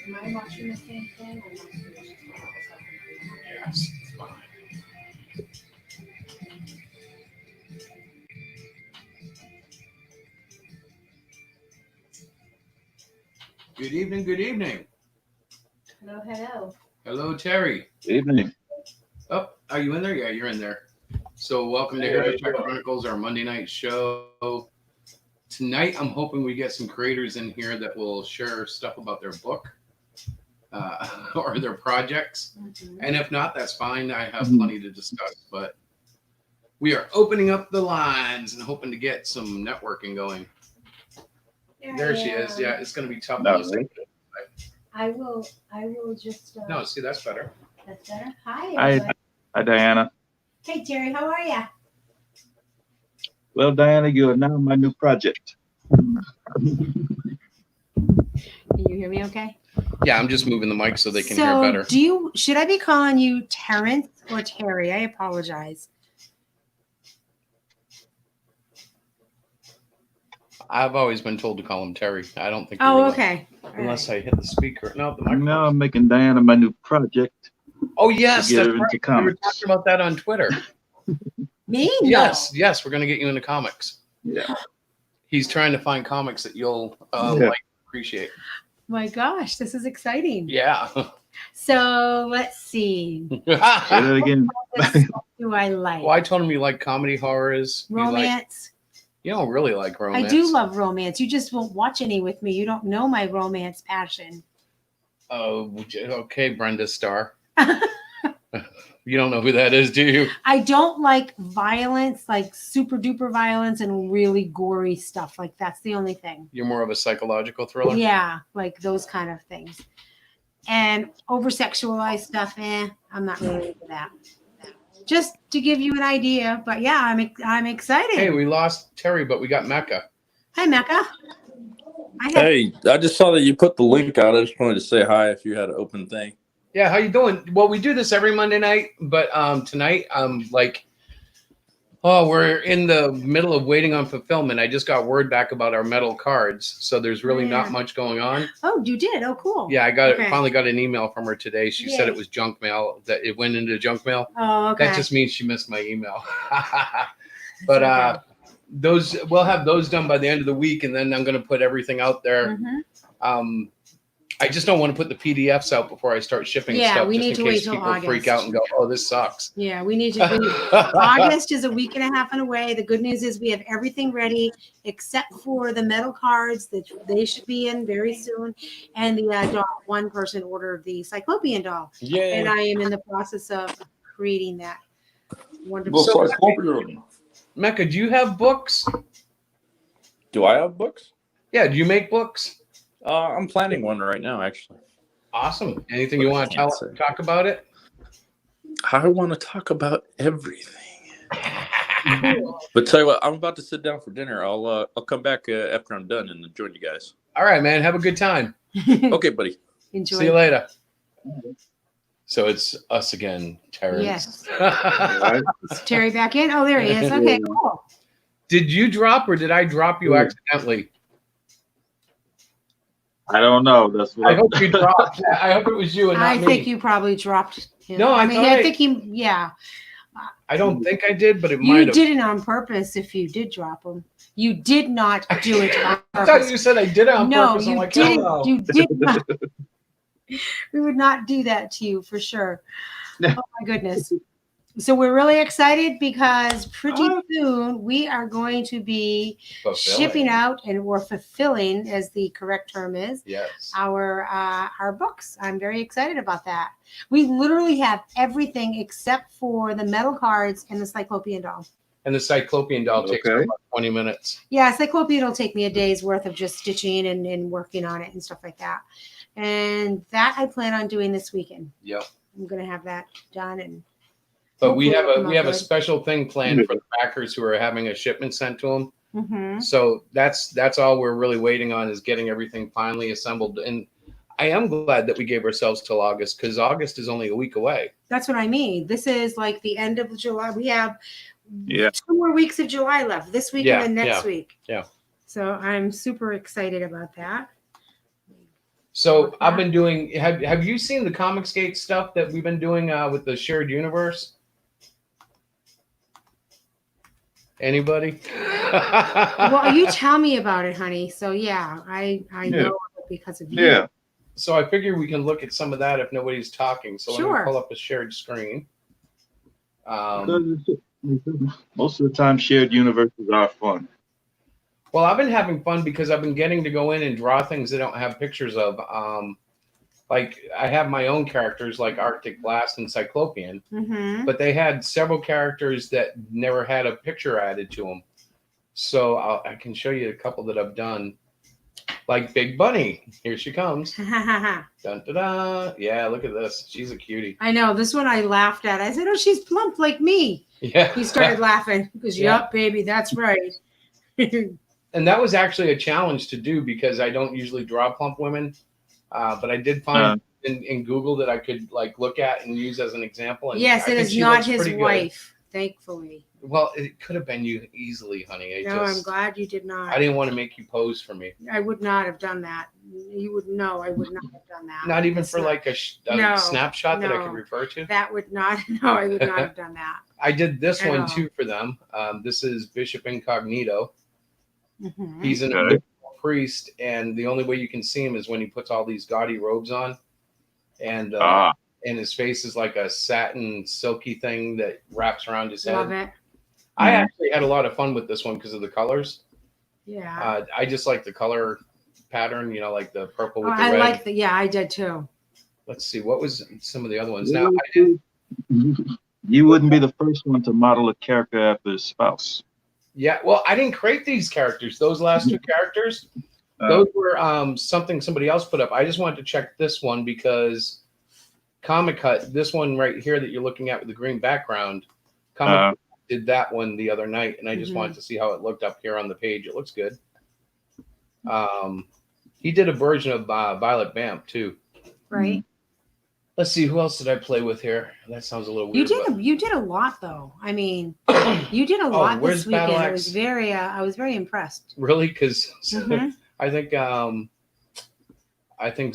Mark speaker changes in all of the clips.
Speaker 1: Am I watching the same thing? Or
Speaker 2: Yes, it's fine. Good evening, good evening.
Speaker 1: hello, hello.
Speaker 2: Hello, Terry.
Speaker 3: Evening.
Speaker 2: Oh, are you in there? Yeah, you're in there. So welcome to Untitled Chronicles, our Monday night show. Tonight, I'm hoping we get some creators in here that will share stuff about their book or their projects. And if not, that's fine. I have plenty to discuss. But we are opening up the lines and hoping to get some networking going. There she is. Yeah, it's going to be tough.
Speaker 1: I will just.
Speaker 2: No, see, that's better.
Speaker 1: That's better. Hi.
Speaker 3: Hi, Diana.
Speaker 1: Hey, Terry. How are you?
Speaker 3: Well, Diana, you are now my new project.
Speaker 1: Can you hear me okay?
Speaker 2: Yeah, I'm just moving the mic so they can hear better.
Speaker 1: Should I be calling you Terrence or Terry? I apologize.
Speaker 2: I've always been told to call him Terry. I don't think.
Speaker 1: Oh, okay.
Speaker 2: Unless I hit the speaker. No, the microphone.
Speaker 3: Now I'm making Diana my new project.
Speaker 2: Oh, yes,
Speaker 3: to get
Speaker 2: that's
Speaker 3: her into
Speaker 2: right.
Speaker 3: comics.
Speaker 2: We were talking about that on Twitter.
Speaker 1: Me?
Speaker 2: Yes, we're going to get you into comics.
Speaker 3: Yeah.
Speaker 2: He's trying to find comics that you'll appreciate.
Speaker 1: My gosh, this is exciting.
Speaker 2: Yeah.
Speaker 1: So let's see.
Speaker 3: Say that again.
Speaker 1: What do I like?
Speaker 2: Well, I told him you like comedy, horrors.
Speaker 1: Romance.
Speaker 2: You don't really like romance.
Speaker 1: I do love romance. You just won't watch any with me. You don't know my romance passion.
Speaker 2: Oh, okay, Brenda Starr. You don't know who that is, do you?
Speaker 1: I don't like violence, like super duper violence and really gory stuff. Like that's the only thing.
Speaker 2: You're more of a psychological thriller?
Speaker 1: Yeah, like those kind of things. And over sexualized stuff, I'm not really into that. Just to give you an idea, but yeah, I'm excited.
Speaker 2: Hey, we lost Terry, but we got Mecca.
Speaker 1: Hi, Mecca.
Speaker 4: Hey, I just saw that you put the link out. I just wanted to say hi if you had an open thing.
Speaker 2: Yeah, how you doing? Well, we do this every Monday night, but tonight, we're in the middle of waiting on fulfillment. I just got word back about our metal cards, so there's really not much going on.
Speaker 1: Oh, you did? Oh, cool.
Speaker 2: Yeah, I finally got an email from her today. She said it was junk mail, that it went into junk mail.
Speaker 1: Oh, okay.
Speaker 2: That just means she missed my email. But we'll have those done by the end of the week, and then I'm going to put everything out there.
Speaker 1: Mm-hmm.
Speaker 2: I just don't want to put the PDFs out before I start shipping stuff.
Speaker 1: We need to wait till
Speaker 2: people
Speaker 1: August.
Speaker 2: Freak out and go, "Oh, this sucks."
Speaker 1: Yeah, we need to. August is a week and a half and away. The good news is we have everything ready except for the metal cards that they should be in very soon, and the doll. One person ordered the Cyclopean doll, and I am in the process of creating that. Wonderful.
Speaker 4: Cyclopean.
Speaker 2: Mecca, do you have books?
Speaker 4: Do I have books?
Speaker 2: Yeah, do you make books?
Speaker 4: I'm planning one right now, actually.
Speaker 2: Awesome. Anything you want to talk about it?
Speaker 4: I want to talk about everything. But tell you what, I'm about to sit down for dinner. I'll come back after I'm done and join you guys.
Speaker 2: All right, man. Have a good time.
Speaker 4: Okay, buddy.
Speaker 1: Enjoy.
Speaker 2: See you later. So it's us again, Terry.
Speaker 1: Yes. Is Terry back in? Oh, there he is. Okay, cool.
Speaker 2: Did you drop or did I drop you accidentally?
Speaker 3: I don't know. That's what
Speaker 2: I hope you dropped. I hope it was you and not me.
Speaker 1: I think you probably dropped him.
Speaker 2: No, I
Speaker 1: think he. Yeah.
Speaker 2: I don't think I did, but it might
Speaker 1: You
Speaker 2: have.
Speaker 1: did it on purpose. If you did drop him, you did not do it on
Speaker 2: I
Speaker 1: purpose.
Speaker 2: thought you said I did it on purpose.
Speaker 1: No,
Speaker 2: I'm
Speaker 1: you
Speaker 2: like,
Speaker 1: didn't.
Speaker 2: oh, no.
Speaker 1: You did not. We would not do that to you for sure. Oh my goodness. So we're really excited because pretty soon we are going to be shipping out or fulfilling, as the correct term is, our books. I'm very excited about that. We literally have everything except for the metal cards and the Cyclopean doll.
Speaker 2: And the Cyclopean doll takes about 20 minutes.
Speaker 1: Yeah, Cyclopean will take me a day's worth of just stitching and working on it and stuff like that. And that I plan on doing this weekend.
Speaker 2: Yep.
Speaker 1: I'm going to have that done.
Speaker 2: But we have a special thing planned for the backers who are having a shipment sent to them.
Speaker 1: Mm-hmm.
Speaker 2: So that's all we're really waiting on, is getting everything finally assembled. And I am glad that we gave ourselves till August, because August is only a week away.
Speaker 1: That's what I mean. This is like the end of July. We have
Speaker 3: 2
Speaker 1: more weeks of July left, this week and then next week.
Speaker 2: Yeah.
Speaker 1: So I'm super excited about that.
Speaker 2: So I've been doing. Have you seen the Comicsgate stuff that we've been doing with the shared universe? Anybody?
Speaker 1: Well, you tell me about it, honey. So yeah, I know it because of you.
Speaker 3: Yeah.
Speaker 2: So I figure we can look at some of that if nobody's talking. So let me pull up a shared screen.
Speaker 3: Most of the time, shared universes are fun.
Speaker 2: Well, I've been having fun because I've been getting to go in and draw things they don't have pictures of. Like I have my own characters like Arctic Blast and Cyclopean, but they had several characters that never had a picture added to them. So I can show you a couple that I've done. Like Big Bunny. Here she comes. Dun, da, da. Yeah, look at this. She's a cutie.
Speaker 1: I know. This one I laughed at. I said, oh, she's plump like me.
Speaker 2: Yeah.
Speaker 1: He started laughing. He goes, yep, baby, that's right.
Speaker 2: And that was actually a challenge to do because I don't usually draw plump women. But I did find in Google that I could like look at and use as an example. And
Speaker 1: yes,
Speaker 2: it
Speaker 1: is not his wife, thankfully.
Speaker 2: Well, it could have been you easily, honey.
Speaker 1: I'm glad you did not.
Speaker 2: I didn't want to make you pose for me.
Speaker 1: I would not have done that. You would know I would not have done that.
Speaker 2: Not even for like a snapshot that I could refer to?
Speaker 1: That would not. No, I would not have done that.
Speaker 2: I did this one too for them. This is Bishop Incognito. He's an priest, and the only way you can see him is when he puts all these gaudy robes on. And his face is like a satin silky thing that wraps around his head.
Speaker 1: Love it.
Speaker 2: I actually had a lot of fun with this one because of the colors.
Speaker 1: Yeah.
Speaker 2: I just like the color pattern, you know, like the purple with the red.
Speaker 1: I like I did too.
Speaker 2: Let's see, what was some of the other ones?
Speaker 3: Now, you wouldn't be the first one to model a character after his spouse.
Speaker 2: Yeah, well, I didn't create these characters. Those last two characters, those were something somebody else put up. I just wanted to check this one because Comic Hut, this one right here that you're looking at with the green background, Comic Hut did that one the other night, and I just wanted to see how it looked up here on the page. It looks good. He did a version of Violet Vamp too.
Speaker 1: Right.
Speaker 2: Let's see, who else did I play with here? That sounds a little weird.
Speaker 1: You did a lot though. I mean, you did a lot this weekend. I was very impressed.
Speaker 2: Really? Because I think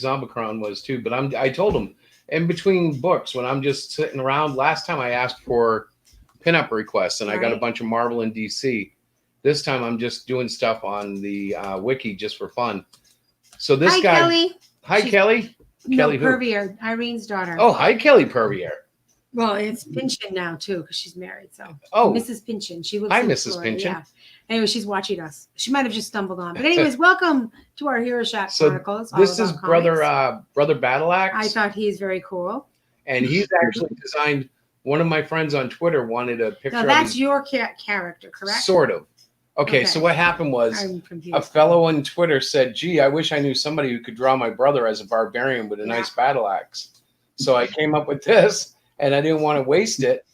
Speaker 2: Zombicron was too. But I told him in between books when I'm just sitting around. Last time I asked for pinup requests and I got a bunch of Marvel and DC. This time I'm just doing stuff on the wiki just for fun. So this guy.
Speaker 1: Kelly.
Speaker 2: Hi, Kelly. Kelly who?
Speaker 1: Purvier, Irene's daughter.
Speaker 2: Oh, hi, Kelly Purvier.
Speaker 1: Well, it's Pinchin now too because she's married. So Mrs. Pinchin. She lives.
Speaker 2: Hi,
Speaker 1: in
Speaker 2: Mrs.
Speaker 1: Florida.
Speaker 2: Pinchin.
Speaker 1: Yeah. Anyway, she's watching us. She might have just stumbled on. But anyways, welcome to our Hero Shack Chronicles.
Speaker 2: This is brother Battle Axe.
Speaker 1: I thought he's very cool.
Speaker 2: And he's actually designed. One of my friends on Twitter wanted a picture.
Speaker 1: Now that's your character, correct?
Speaker 2: Sort of. Okay, so what happened was a fellow on Twitter said, gee, I wish I knew somebody who could draw my brother as a barbarian with a nice battle axe. So I came up with this, and I didn't want to waste it.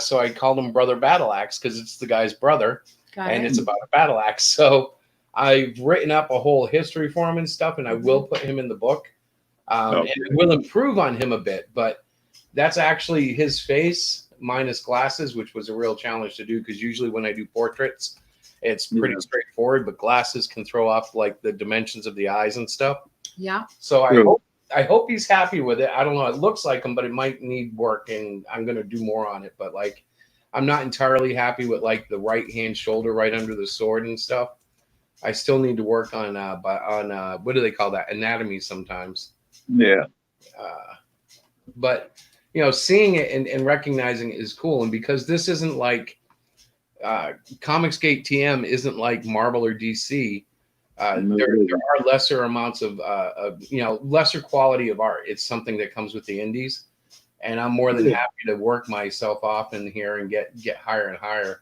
Speaker 2: So I called him Brother Battle Axe because it's the guy's brother, it's about a battle axe. So I've written up a whole history for him and stuff, and I will put him in the book. And I will improve on him a bit, but that's actually his face minus glasses, which was a real challenge to do because usually when I do portraits, it's pretty straightforward, but glasses can throw off like the dimensions of the eyes and stuff.
Speaker 1: Yeah.
Speaker 2: So I hope he's happy with it. I don't know. It looks like him, but it might need work, and I'm going to do more on it. But like, I'm not entirely happy with like the right hand shoulder right under the sword and stuff. I still need to work on what do they call that? Anatomy sometimes.
Speaker 3: Yeah.
Speaker 2: But you know, seeing it and recognizing it is cool. And because this isn't like Comicsgate TM isn't like Marvel or DC. There are lesser amounts of lesser quality of art. It's something that comes with the indies, and I'm more than happy to work myself off in here and get higher and higher.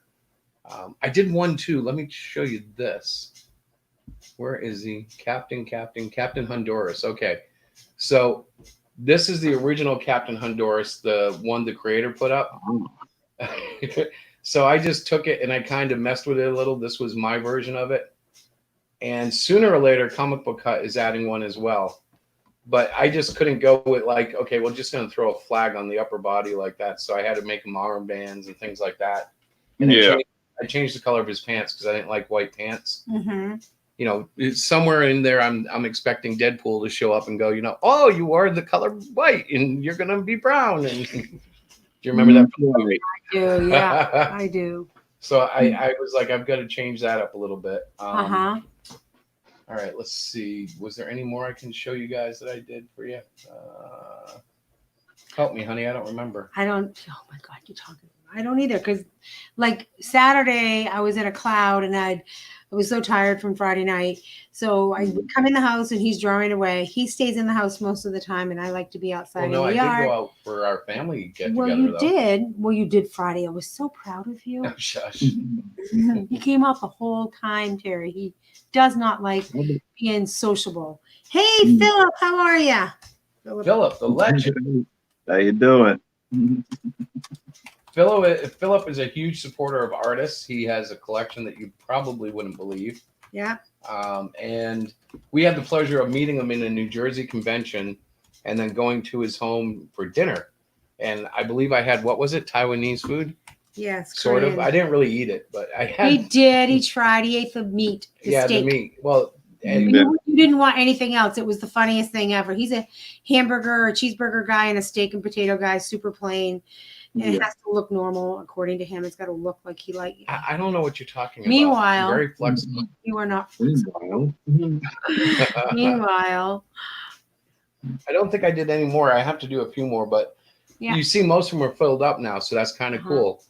Speaker 2: I did one too. Let me show you this. Where is he? Captain Honduras. Okay, so this is the original Captain Honduras, the one the creator put up. So I just took it and I kind of messed with it a little. This was my version of it. And sooner or later, Comic Book Hut is adding one as well. But I just couldn't go with like, okay, we're just going to throw a flag on the upper body like that. So I had to make him armbands and things like that. And I changed the color of his pants because I didn't like white pants. you know, somewhere in there, I'm expecting Deadpool to show up and go, you know, oh, you are the color white and you're gonna be brown. And do you remember that from the movie?
Speaker 1: I do, yeah, I do.
Speaker 2: So I was like, I've got to change that up a little bit.
Speaker 1: Uh-huh.
Speaker 2: All right, let's see. Was there any more I can show you guys that I did for you? Help me, honey. I don't remember.
Speaker 1: I don't. Oh my God, you're talking. I don't either, because like Saturday I was in a cloud and I was so tired from Friday night. So I would come in the house and he's drawing away. He stays in the house most of the time, and I like to be outside.
Speaker 2: Well, no,
Speaker 1: in the
Speaker 2: I
Speaker 1: yard.
Speaker 2: did go out for our family get
Speaker 1: Well,
Speaker 2: together.
Speaker 1: you did. Well, you did Friday. I was so proud of you.
Speaker 2: Oh, shush.
Speaker 1: He came out the whole time, Terry. He does not like being sociable. Hey, Philip, how are you?
Speaker 2: Philip, the legend.
Speaker 3: How you doing?
Speaker 2: Philip is a huge supporter of artists. He has a collection that you probably wouldn't believe.
Speaker 1: Yeah.
Speaker 2: And we had the pleasure of meeting him in a New Jersey convention and then going to his home for dinner. And I believe I had, what was it, Taiwanese food?
Speaker 1: Yes.
Speaker 2: Sort
Speaker 1: Korean.
Speaker 2: of. I didn't really eat it, but I had.
Speaker 1: He did. He tried. He ate the meat. The steak.
Speaker 2: The meat. Well, and
Speaker 1: you didn't want anything else. It was the funniest thing ever. He's a hamburger or cheeseburger guy and a steak and potato guy, super plain. And it has to look normal according to him. It's got to look like he like.
Speaker 2: I don't know what you're talking about.
Speaker 1: Meanwhile,
Speaker 2: very flexible.
Speaker 1: You are not.
Speaker 3: Meanwhile,
Speaker 1: Meanwhile,
Speaker 2: I don't think I did any more. I have to do a few more, but you see, most of them are filled up now, so that's kind of cool.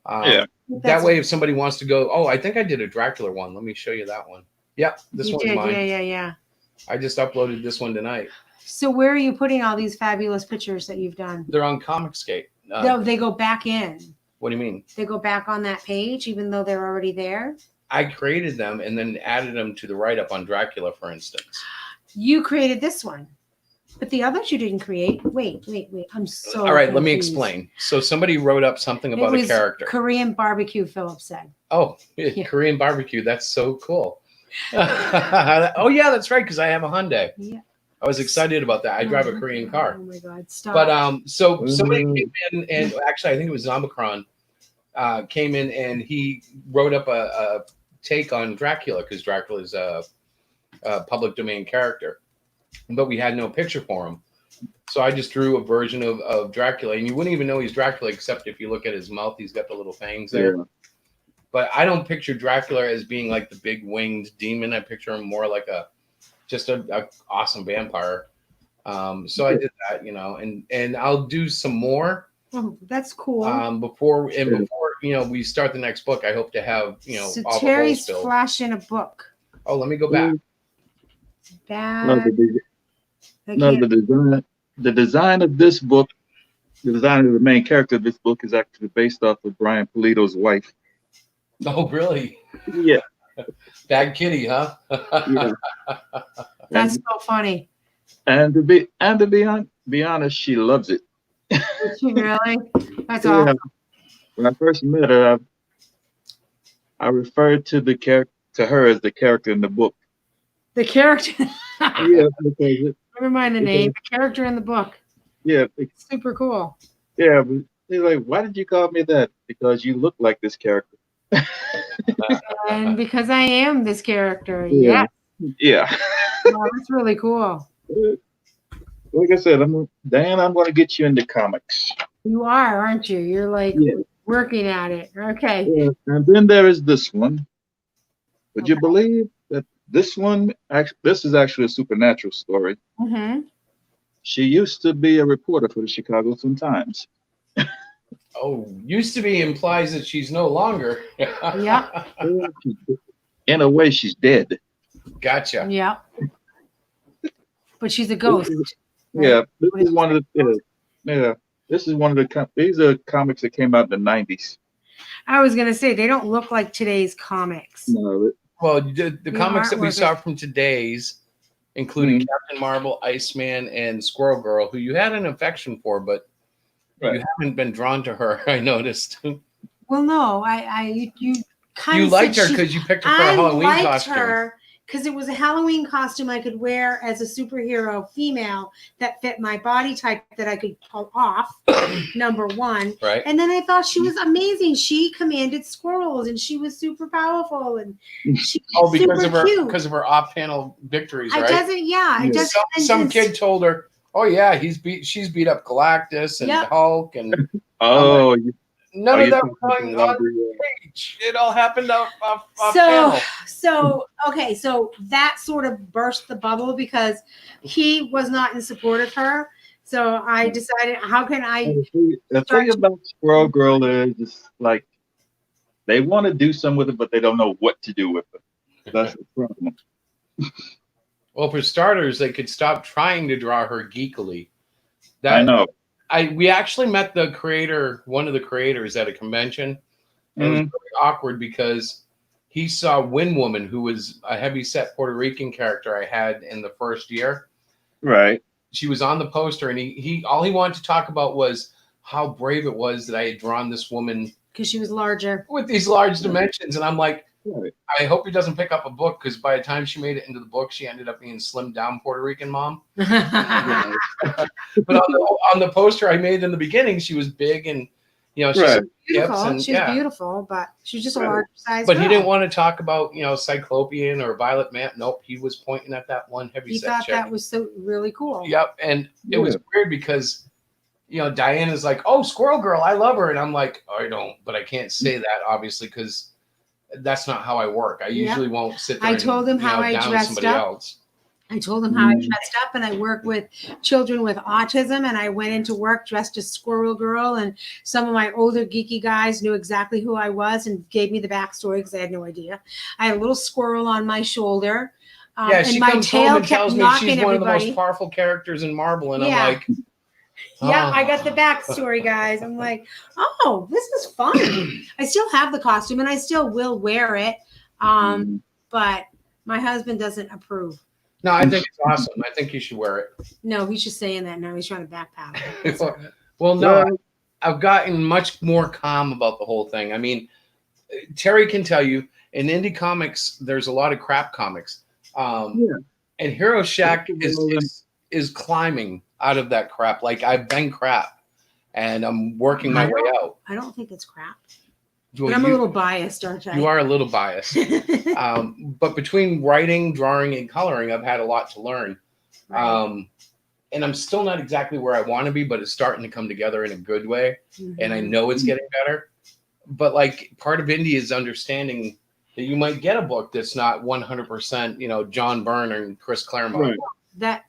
Speaker 2: That way, if somebody wants to go, oh, I think I did a Dracula one. Let me show you that one. Yep, this one's mine.
Speaker 1: Yeah.
Speaker 2: I just uploaded this one tonight.
Speaker 1: So where are you putting all these fabulous pictures that you've done?
Speaker 2: They're on Comicscape.
Speaker 1: No, they go back in.
Speaker 2: What do you mean?
Speaker 1: They go back on that page, even though they're already there?
Speaker 2: I created them and then added them to the write-up on Dracula, for instance.
Speaker 1: You created this one. But the others you didn't create. Wait. I'm so
Speaker 2: All right,
Speaker 1: confused.
Speaker 2: let me explain. So somebody wrote up something about a character.
Speaker 1: Korean barbecue, Philip said.
Speaker 2: Oh, Korean barbecue. That's so cool. Oh, yeah, that's right, because I have a Hyundai.
Speaker 1: Yeah.
Speaker 2: I was excited about that. I drive a Korean car.
Speaker 1: Oh, my God. Stop.
Speaker 2: But so somebody came in, and actually, I think it was Omicron, came in, and he wrote up a take on Dracula, because Dracula is a public domain character. But we had no picture for him. So I just drew a version of Dracula. And you wouldn't even know he's Dracula, except if you look at his mouth, he's got the little fangs there. Yeah. But I don't picture Dracula as being like the big winged demon. I picture him more like just a awesome vampire. So I did that, you know, and I'll do some more.
Speaker 1: Oh, that's cool.
Speaker 2: Before we start the next book, I hope to have,
Speaker 1: so
Speaker 2: all
Speaker 1: Terry's
Speaker 2: the holes filled.
Speaker 1: flashing a book.
Speaker 2: Oh, let me go back.
Speaker 3: The design of this book, the design of the main character of this book is actually based off of Brian Pulido's wife.
Speaker 2: Oh, really?
Speaker 3: Yeah.
Speaker 2: Bad kitty, huh?
Speaker 3: Yeah.
Speaker 1: That's so funny.
Speaker 3: And to be honest, she loves it.
Speaker 1: Did she really? That's awesome.
Speaker 3: When I first met her, I referred to her as the character in the book.
Speaker 1: The character.
Speaker 3: Yeah, because
Speaker 1: never mind the name. The character in the book.
Speaker 3: Yeah,
Speaker 1: it's super cool.
Speaker 3: Yeah, but he's like, "Why did you call me that?" Because you look like this character.
Speaker 1: And because I am this character.
Speaker 3: Yeah.
Speaker 1: Oh, that's really cool.
Speaker 3: Like I said, Diane, I'm going to get you into comics.
Speaker 1: You are, aren't you? You're like working at it. Okay.
Speaker 3: Yeah. And then there is this one. Would you believe that this one, this is actually a supernatural story.
Speaker 1: Mm-hmm.
Speaker 3: She used to be a reporter for the Chicago Sun-Times.
Speaker 2: Oh, used to be implies that she's no longer.
Speaker 1: Yeah.
Speaker 3: In a way, she's dead.
Speaker 2: Gotcha.
Speaker 1: Yeah. But she's a ghost.
Speaker 3: Right? Yeah. This is one of the. This is one of the. These are comics that came out in the 90s.
Speaker 1: I was gonna say they don't look like today's comics.
Speaker 3: No.
Speaker 2: Well, the comics that we saw from today's, including Captain Marvel, Iceman, and Squirrel Girl, who you had an affection for, but you haven't been drawn to her. I noticed.
Speaker 1: Well, no, you kind of
Speaker 2: liked her because you picked her for a Halloween costume.
Speaker 1: I liked her because it was a Halloween costume I could wear as a superhero female that fit my body type that I could pull off, number one.
Speaker 2: Right.
Speaker 1: And then I thought she was amazing. She commanded squirrels and she was super powerful and she was
Speaker 2: because
Speaker 1: super
Speaker 2: of her
Speaker 1: cute.
Speaker 2: because of her off-panel victories,
Speaker 1: I
Speaker 2: right?
Speaker 1: doesn't, yeah. I just
Speaker 2: Some kid told her, "Oh yeah, she's beat up Galactus and
Speaker 1: Yep.
Speaker 2: Hulk and
Speaker 3: Oh,
Speaker 2: none of that was
Speaker 3: talking
Speaker 2: going
Speaker 3: about
Speaker 2: on
Speaker 3: the,
Speaker 2: page. It all happened off panel."
Speaker 1: So that sort of burst the bubble because he was not in support of her. So I decided, how can I?
Speaker 3: the thing about Squirrel Girl is it's like they want to do something with it, but they don't know what to do with it. That's the problem.
Speaker 2: Well, for starters, they could stop trying to draw her geekily.
Speaker 3: I know.
Speaker 2: We actually met the creator, one of the creators, at a convention. And it was really awkward because he saw Wind Woman, who was a heavy-set Puerto Rican character I had in the first year.
Speaker 3: Right.
Speaker 2: She was on the poster, and he all he wanted to talk about was how brave it was that I had drawn this woman
Speaker 1: Because she was larger.
Speaker 2: with these large dimensions. And I'm like,
Speaker 3: Right.
Speaker 2: I hope he doesn't pick up a book, because by the time she made it into the book, she ended up being slimmed down Puerto Rican mom. But on the poster I made in the beginning, she was big and she's
Speaker 3: Right.
Speaker 1: Beautiful.
Speaker 2: and,
Speaker 1: She was beautiful, but she was just a larger size.
Speaker 2: But
Speaker 1: girl.
Speaker 2: he didn't want to talk about Cyclopean or Violet Man. Nope, he was pointing at that one heavy
Speaker 1: He
Speaker 2: set
Speaker 1: thought
Speaker 2: chick.
Speaker 1: that was so really cool.
Speaker 2: Yep, and it was weird because Diana's like, "Oh, Squirrel Girl, I love her," and I'm like, "I don't," but I can't say that obviously because that's not how I work. I usually won't sit there.
Speaker 1: I told him how I
Speaker 2: down
Speaker 1: dressed
Speaker 2: somebody
Speaker 1: up.
Speaker 2: else.
Speaker 1: I told him how I dressed up, and I work with children with autism, and I went into work dressed as Squirrel Girl, and some of my older geeky guys knew exactly who I was and gave me the backstory because I had no idea. I had a little squirrel on my shoulder.
Speaker 2: Yeah,
Speaker 1: and
Speaker 2: she
Speaker 1: my
Speaker 2: comes home
Speaker 1: tail
Speaker 2: and
Speaker 1: kept
Speaker 2: tells me
Speaker 1: knocking
Speaker 2: she's one of the
Speaker 1: everybody.
Speaker 2: most powerful characters in Marvel, and
Speaker 1: Yeah.
Speaker 2: I'm like,
Speaker 1: Yeah,
Speaker 2: oh.
Speaker 1: I got the backstory, guys. I'm like, oh, this is fun. I still have the costume, and I still will wear it. But my husband doesn't approve.
Speaker 2: No, I think it's awesome. I think you should wear it.
Speaker 1: No, he's just saying that now. He's trying to backpedal.
Speaker 2: Well, no, I've gotten much more calm about the whole thing. I mean, Terry can tell you, in indie comics, there's a lot of crap comics. And Hero Shack is climbing out of that crap. Like, I've been crap, and I'm working my way out.
Speaker 1: I don't think it's crap.
Speaker 2: Well,
Speaker 1: But I'm a little biased, aren't I?
Speaker 2: You are a little biased. But between writing, drawing, and coloring, I've had a lot to learn.
Speaker 1: Right.
Speaker 2: And I'm still not exactly where I want to be, but it's starting to come together in a good way. And I know it's getting better. But like, part of indie is understanding that you might get a book that's not 100%, John Byrne and Chris Claremont.
Speaker 1: Right.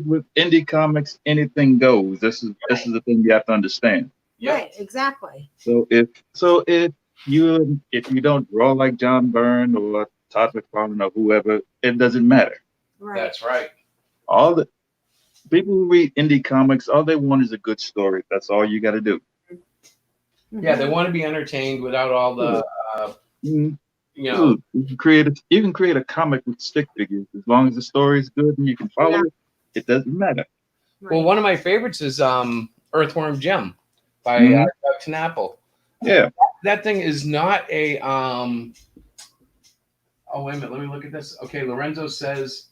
Speaker 3: With indie comics, anything goes. This is the thing you have to understand.
Speaker 1: Right, exactly.
Speaker 3: So if you don't draw like John Byrne or Todd McFarlane or whoever, it doesn't matter.
Speaker 1: Right.
Speaker 2: That's right.
Speaker 3: All the people who read indie comics, all they want is a good story. That's all you got to do.
Speaker 2: Yeah, they want to be entertained without all the,
Speaker 3: You can create a comic with stick figures as long as the story is good and you can follow it. It doesn't matter.
Speaker 1: Right.
Speaker 2: Well, one of my favorites is Earthworm Jim by Doug Knapple.
Speaker 3: Yeah.
Speaker 2: That thing is not a oh, wait a minute, let me look at this. Okay, Lorenzo says,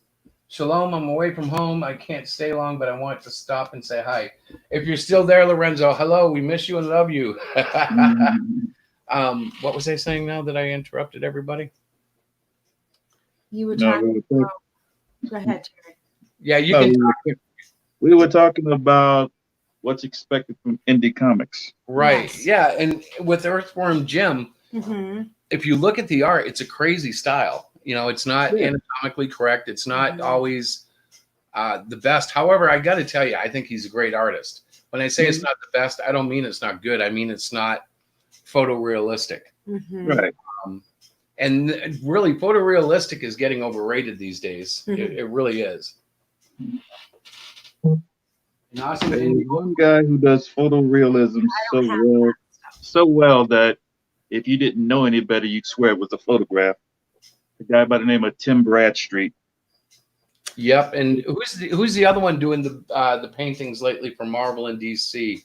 Speaker 2: "Shalom, I'm away from home. I can't stay long, but I want to stop and say hi." If you're still there, Lorenzo, hello, we miss you and love you. What was I saying now that I interrupted everybody?
Speaker 1: You were talking about, go ahead, Terry.
Speaker 2: Yeah, you can talk.
Speaker 3: We were talking about what's expected from indie comics.
Speaker 2: Right.
Speaker 1: Yes.
Speaker 2: Yeah. And with Earthworm Jim, if you look at the art, it's a crazy style. It's not anatomically correct. It's not always the best. However, I got to tell you, I think he's a great artist. When I say it's not the best, I don't mean it's not good. I mean it's not photorealistic.
Speaker 3: Right.
Speaker 2: And really, photorealistic is getting overrated these days. It really is.
Speaker 3: One guy who does photorealism so well that if you didn't know any better, you'd swear it was a photograph. A guy by the name of Tim Bradstreet.
Speaker 2: Yep, and who's the other one doing the paintings lately for Marvel and DC?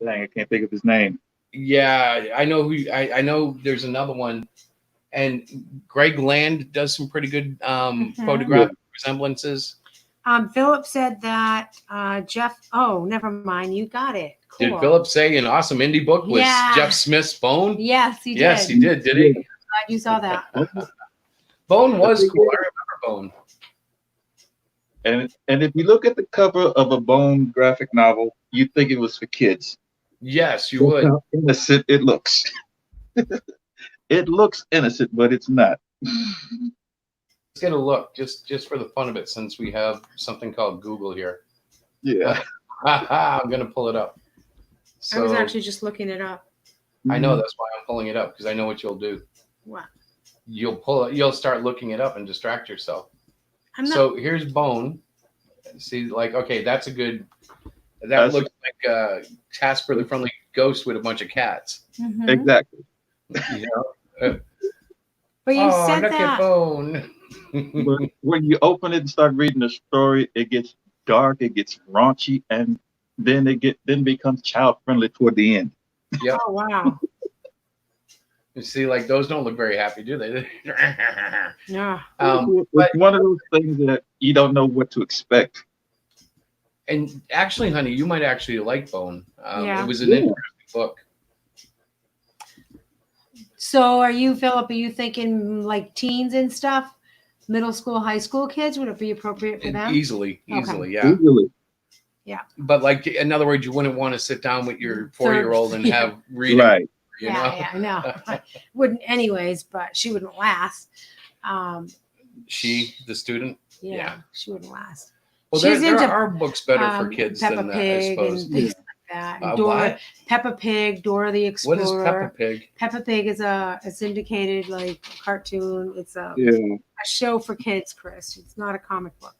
Speaker 3: Dang, I can't think of his name.
Speaker 2: Yeah, I know who. I know there's another one. And Greg Land does some pretty good
Speaker 1: Mhm.
Speaker 2: photographic resemblances.
Speaker 1: Philip said that Jeff. Oh, never mind. You got it. Cool.
Speaker 2: Did Philip say an awesome indie book was
Speaker 1: Yeah.
Speaker 2: Jeff Smith's Bone?
Speaker 1: Yes, he did.
Speaker 2: Yes, he did. Did he?
Speaker 1: Glad you saw that.
Speaker 2: Bone was cool. I remember Bone.
Speaker 3: And if you look at the cover of a Bone graphic novel, you think it was for kids.
Speaker 2: Yes, you
Speaker 3: That's
Speaker 2: would.
Speaker 3: how innocent it looks. It looks innocent, but it's not.
Speaker 2: Let's get a look, just for the fun of it, since we have something called Google here.
Speaker 3: Yeah.
Speaker 2: I'm gonna pull it up.
Speaker 1: I was
Speaker 2: So
Speaker 1: actually just looking it up.
Speaker 2: I know that's why I'm pulling it up, because I know what you'll do.
Speaker 1: What?
Speaker 2: You'll start looking it up and distract yourself.
Speaker 1: I'm not.
Speaker 2: So here's Bone. See, like, okay, that's a good. That
Speaker 3: That's-
Speaker 2: looks like Casper the Friendly Ghost with a bunch of cats.
Speaker 1: Mhm.
Speaker 3: Exactly.
Speaker 2: You know?
Speaker 1: But you
Speaker 2: Oh,
Speaker 1: said
Speaker 2: look at
Speaker 1: that.
Speaker 2: Bone.
Speaker 3: But when you open it and start reading the story, it gets dark, it gets raunchy, and then becomes child friendly toward the end.
Speaker 2: Yep.
Speaker 1: Oh wow.
Speaker 2: You see, like, those don't look very happy, do they?
Speaker 1: Yeah.
Speaker 3: It's
Speaker 2: but-
Speaker 3: one of those things that you don't know what to expect.
Speaker 2: And actually, honey, you might actually like Bone.
Speaker 1: Yeah.
Speaker 2: It was an
Speaker 3: Yeah.
Speaker 2: interesting book.
Speaker 1: So are you, Philip? Are you thinking like teens and stuff? Middle school, high school kids? Would it be appropriate for them?
Speaker 2: Easily,
Speaker 1: Okay.
Speaker 2: yeah.
Speaker 3: Easily.
Speaker 2: But like, in other words, you wouldn't want to sit down with your 4-year-old and
Speaker 1: Yeah.
Speaker 2: have reading.
Speaker 3: Right.
Speaker 2: You know?
Speaker 1: Yeah, I know. Wouldn't anyways, but she wouldn't last.
Speaker 2: She, the student.
Speaker 1: Yeah,
Speaker 2: Yeah.
Speaker 1: she wouldn't last.
Speaker 2: Well,
Speaker 1: She's
Speaker 2: there
Speaker 1: into,
Speaker 2: are books better for kids
Speaker 1: Peppa
Speaker 2: than that, I
Speaker 1: Pig
Speaker 2: suppose.
Speaker 1: and things like that. And
Speaker 2: What?
Speaker 1: Peppa Pig, Dora the
Speaker 2: What is
Speaker 1: Explorer.
Speaker 2: Peppa Pig?
Speaker 1: Peppa Pig is a syndicated like cartoon. It's a
Speaker 3: Yeah.
Speaker 1: show for kids, Chris. It's not a comic book.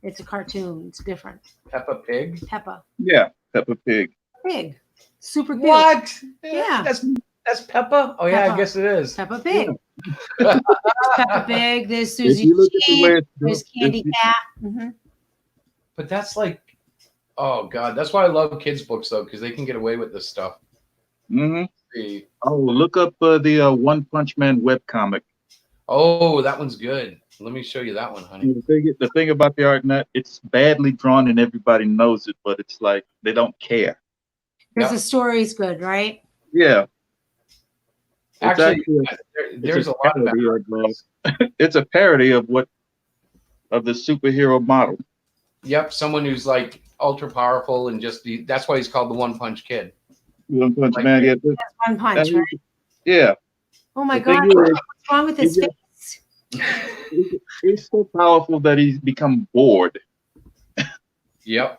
Speaker 1: It's a cartoon. It's different.
Speaker 2: Peppa Pig?
Speaker 1: Peppa
Speaker 3: Yeah. Peppa Pig.
Speaker 1: Pig. Super cute.
Speaker 2: What?
Speaker 1: Yeah.
Speaker 2: That's Peppa? Oh, yeah,
Speaker 1: Peppa.
Speaker 2: I guess it is.
Speaker 1: Peppa Pig. There's Peppa Pig. There's
Speaker 3: If
Speaker 1: Susie
Speaker 3: you look at the way
Speaker 1: G.
Speaker 3: it's
Speaker 1: There's
Speaker 3: built,
Speaker 1: Candy
Speaker 3: if you-
Speaker 1: Cat. Hmm.
Speaker 2: But that's like, oh, God. That's why I love kids' books, though, because they can get away with this stuff.
Speaker 3: Mhm.
Speaker 2: The-
Speaker 3: Oh, look up the One Punch Man webcomic.
Speaker 2: Oh, that one's good. Let me show you that one, honey.
Speaker 3: The thing about the art net, it's badly drawn and everybody knows it, but it's like they don't care.
Speaker 1: Because
Speaker 2: Yeah.
Speaker 1: the story's good, right?
Speaker 3: Yeah. It's
Speaker 2: Actually,
Speaker 3: it's
Speaker 2: there's a lot of
Speaker 3: parody
Speaker 2: backgrounds.
Speaker 3: it's a parody of the superhero model.
Speaker 2: Yep, someone who's like ultra powerful and that's why he's called the One Punch Kid.
Speaker 3: One Punch
Speaker 2: Like-
Speaker 3: Man. Yeah.
Speaker 1: That's one punch,
Speaker 3: And-
Speaker 1: right?
Speaker 3: Yeah.
Speaker 1: Oh my
Speaker 3: The thing
Speaker 1: God.
Speaker 3: is,
Speaker 1: What's wrong with his
Speaker 3: he
Speaker 1: face?
Speaker 3: He's so powerful that he's become bored.
Speaker 2: Yep.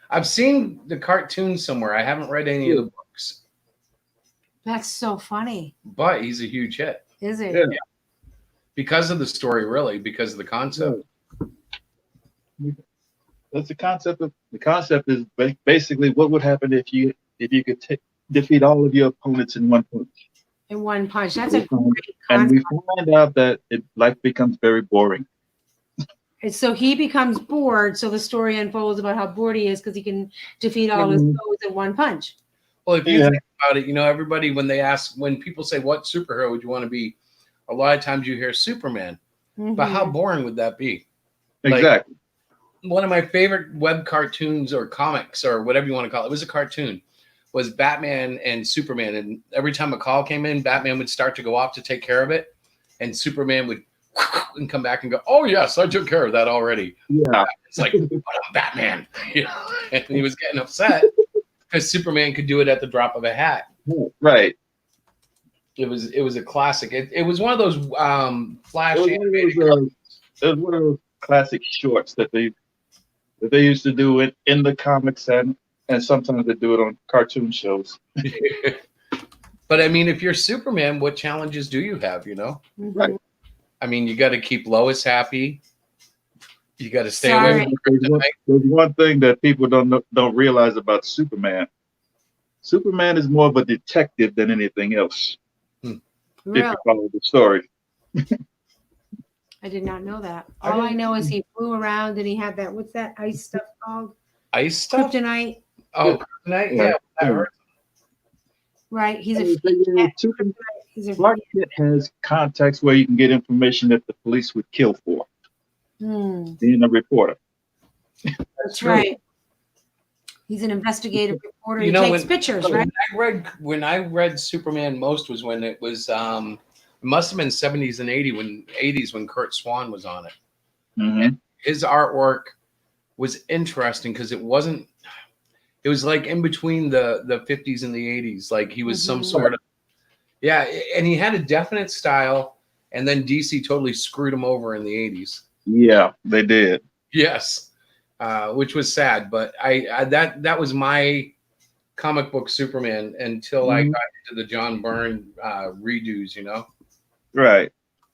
Speaker 2: I've seen the cartoon somewhere. I haven't read any of the books,
Speaker 1: That's so funny.
Speaker 2: but he's a huge hit
Speaker 1: Is it?
Speaker 3: Yeah.
Speaker 2: because of the story, really, because of the concept.
Speaker 3: That's the concept is basically what would happen if you could defeat all of your opponents in one punch.
Speaker 1: In one punch. That's a great
Speaker 3: And
Speaker 1: concept.
Speaker 3: we find out that life becomes very boring.
Speaker 1: And so he becomes bored. So the story unfolds about how bored he is because he can defeat all his
Speaker 3: Mhm.
Speaker 1: foes in one punch.
Speaker 2: Well, if you
Speaker 3: Yeah.
Speaker 2: think about it, everybody, when people say, what superhero would you want to be? A lot of times you hear Superman, but how
Speaker 1: Mhm.
Speaker 2: boring would that be? Like-
Speaker 3: Exactly.
Speaker 2: One of my favorite web cartoons or comics or whatever you want to call it, was a cartoon, was Batman and Superman. And every time a call came in, Batman would start to go off to take care of it. And Superman would and come back and go, oh, yes, I took care of that already.
Speaker 3: Yeah.
Speaker 2: It's like, but I'm Batman. And he was getting upset because Superman could do it at the drop of a hat.
Speaker 3: Right.
Speaker 2: It was a classic. It was one of those Flash
Speaker 3: It was
Speaker 2: animated.
Speaker 3: It was one of those classic shorts that they used to do it in the comics and sometimes they do it on cartoon shows.
Speaker 2: But I mean, if you're Superman, what challenges do you have?
Speaker 1: Mhm.
Speaker 3: Right.
Speaker 2: I mean, you got to keep Lois happy. You got to stay away
Speaker 1: Sorry.
Speaker 2: from kryptonite.
Speaker 3: There's one thing that people don't realize about Superman. Superman is more of a detective than anything else. If
Speaker 1: Really?
Speaker 3: you follow the story.
Speaker 1: I did not know that.
Speaker 2: I
Speaker 1: All I
Speaker 2: didn't-
Speaker 1: know is he flew around and he had that, what's that ice stuff called?
Speaker 2: Ice stuff.
Speaker 1: Kryptonite.
Speaker 2: Oh, kryptonite. Yeah, I heard.
Speaker 1: Right. He's
Speaker 3: And
Speaker 1: a
Speaker 3: the thing is,
Speaker 1: He's a
Speaker 3: Clark Kent has contacts where you can get information that the police would kill for, being a reporter.
Speaker 1: That's right. He's an investigative reporter. He takes pictures, right?
Speaker 2: When I read Superman most was when it was it must have been 70s and 80s when Kurt Swan was on it. And his artwork was interesting because it was like in between the 50s and the 80s. Like he was some sort of and he had a definite style, and then DC totally screwed him over in the 80s. Yeah,
Speaker 3: they did.
Speaker 2: Yes. Which was sad, but I that was my comic book Superman until I got into the John Byrne redos, Right.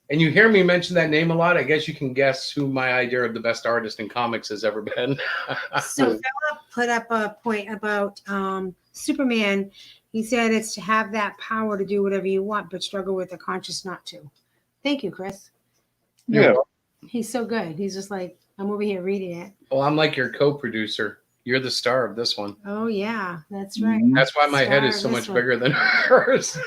Speaker 2: And you hear me mention that name a lot. I guess you can guess who my idea of the best artist in comics has ever been.
Speaker 1: So Philip put up a point about Superman. He said it's to have that power to do whatever you want, but struggle with the conscience not to. Thank you, Chris.
Speaker 3: Yeah.
Speaker 1: He's so good. He's just like, I'm over here reading it.
Speaker 2: Well, I'm like your co-producer. You're the star of this one.
Speaker 1: Oh, yeah, that's right.
Speaker 2: That's why my head is so much bigger than hers.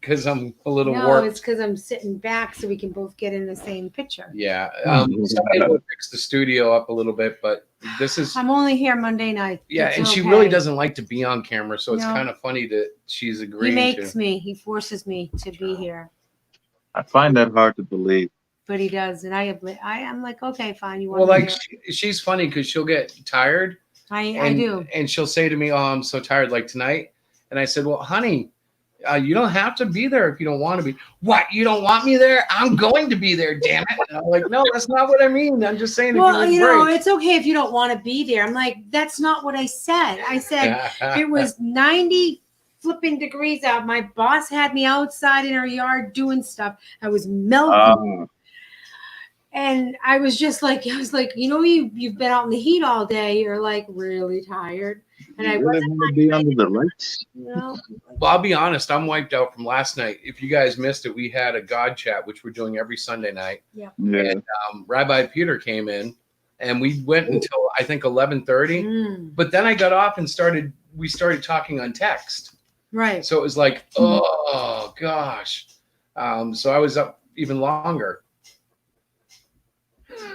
Speaker 2: Because I'm a little warped.
Speaker 1: No, it's because I'm sitting back so we can both get in the same picture.
Speaker 2: Yeah. Somebody will fix the studio up a little bit, but this is...
Speaker 1: I'm only here Monday night.
Speaker 2: Yeah, and she really doesn't like to be on camera, so it's kind of funny that she's agreeing
Speaker 1: He forces me to be here.
Speaker 3: I find that hard to believe.
Speaker 1: But he does, and I'm like, okay, fine. You want?
Speaker 2: Well, like she's funny because she'll get tired.
Speaker 1: I do,
Speaker 2: and she'll say to me, "Oh, I'm so tired." Like tonight, and I said, "Well, honey, you don't have to be there if you don't want to be." What? You don't want me there? I'm going to be there. Damn it! And I'm like, no, that's not what I mean. I'm just saying.
Speaker 1: Well, it's okay if you don't want to be there. I'm like, that's not what I said. I said it was 90 flipping degrees out. My boss had me outside in her yard doing stuff. I was melting. And I was like, you've been out in the heat all day. You're like really tired. And I wasn't
Speaker 3: want to be under the lights.
Speaker 2: Well, I'll be honest. I'm wiped out from last night. If you guys missed it, we had a God chat, which we're doing every Sunday night.
Speaker 1: Yeah.
Speaker 2: And Rabbi Peter came in, and we went until I think 11:30. But then I got off and we started talking on text.
Speaker 1: Right.
Speaker 2: So it was like, oh gosh. So I was up even longer.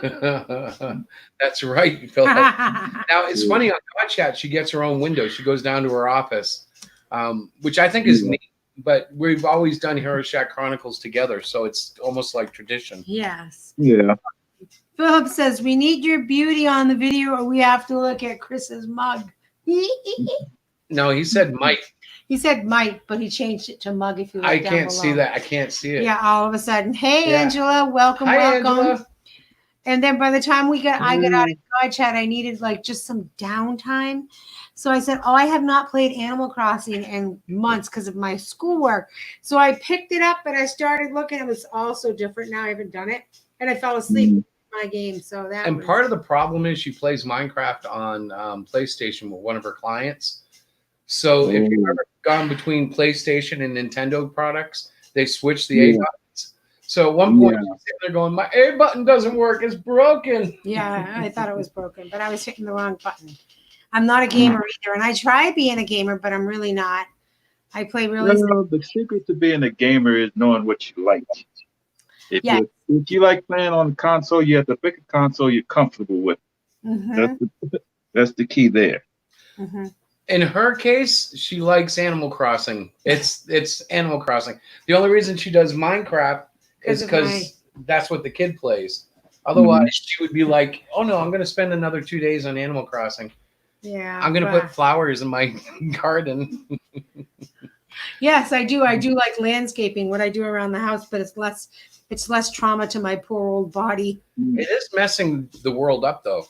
Speaker 2: That's right, Phil. Now it's funny on God Chat, she gets her own window. She goes down to her office, which I think is neat. But we've always done Hero Shack Chronicles together, so it's almost like tradition.
Speaker 1: Yes.
Speaker 3: Yeah.
Speaker 1: Philip says we need your beauty on the video, or we have to look at Chris's mug.
Speaker 2: No, he said Mike.
Speaker 1: He said Mike, but he changed it to mug. If you look
Speaker 2: I
Speaker 1: down
Speaker 2: can't
Speaker 1: below.
Speaker 2: see that. I can't see it.
Speaker 1: Yeah. All of a sudden, hey Angela, welcome.
Speaker 2: Hi, Angela.
Speaker 1: And then by the time I got out of God Chat, I needed like just some downtime. So I said, I have not played Animal Crossing in months because of my schoolwork. So I picked it up and I started looking. It was all so different. Now I haven't done it. And I fell asleep in my game. So
Speaker 2: part of the problem is she plays Minecraft on PlayStation with one of her clients. So if you've ever gone between PlayStation and Nintendo products, they switch the A buttons. So at one point, she's sitting there going, my A button doesn't work. It's broken.
Speaker 1: Yeah, I thought it was broken, but I was hitting the wrong button. I'm not a gamer either. And I try being a gamer, but I'm really not. I play really.
Speaker 3: No, the secret to being a gamer is knowing what you like. If you like playing on a console, you have to pick a console you're comfortable with. That's the key there.
Speaker 2: In her case, she likes Animal Crossing. It's Animal Crossing. The only reason she does Minecraft is because that's what the kid plays. Otherwise, she would be like, oh no, I'm going to spend another 2 days on Animal Crossing.
Speaker 1: Yeah.
Speaker 2: I'm going to put flowers in my garden.
Speaker 1: Yes, I do. I do like landscaping, what I do around the house, but it's less trauma to my poor old body.
Speaker 2: It is messing the world up, though.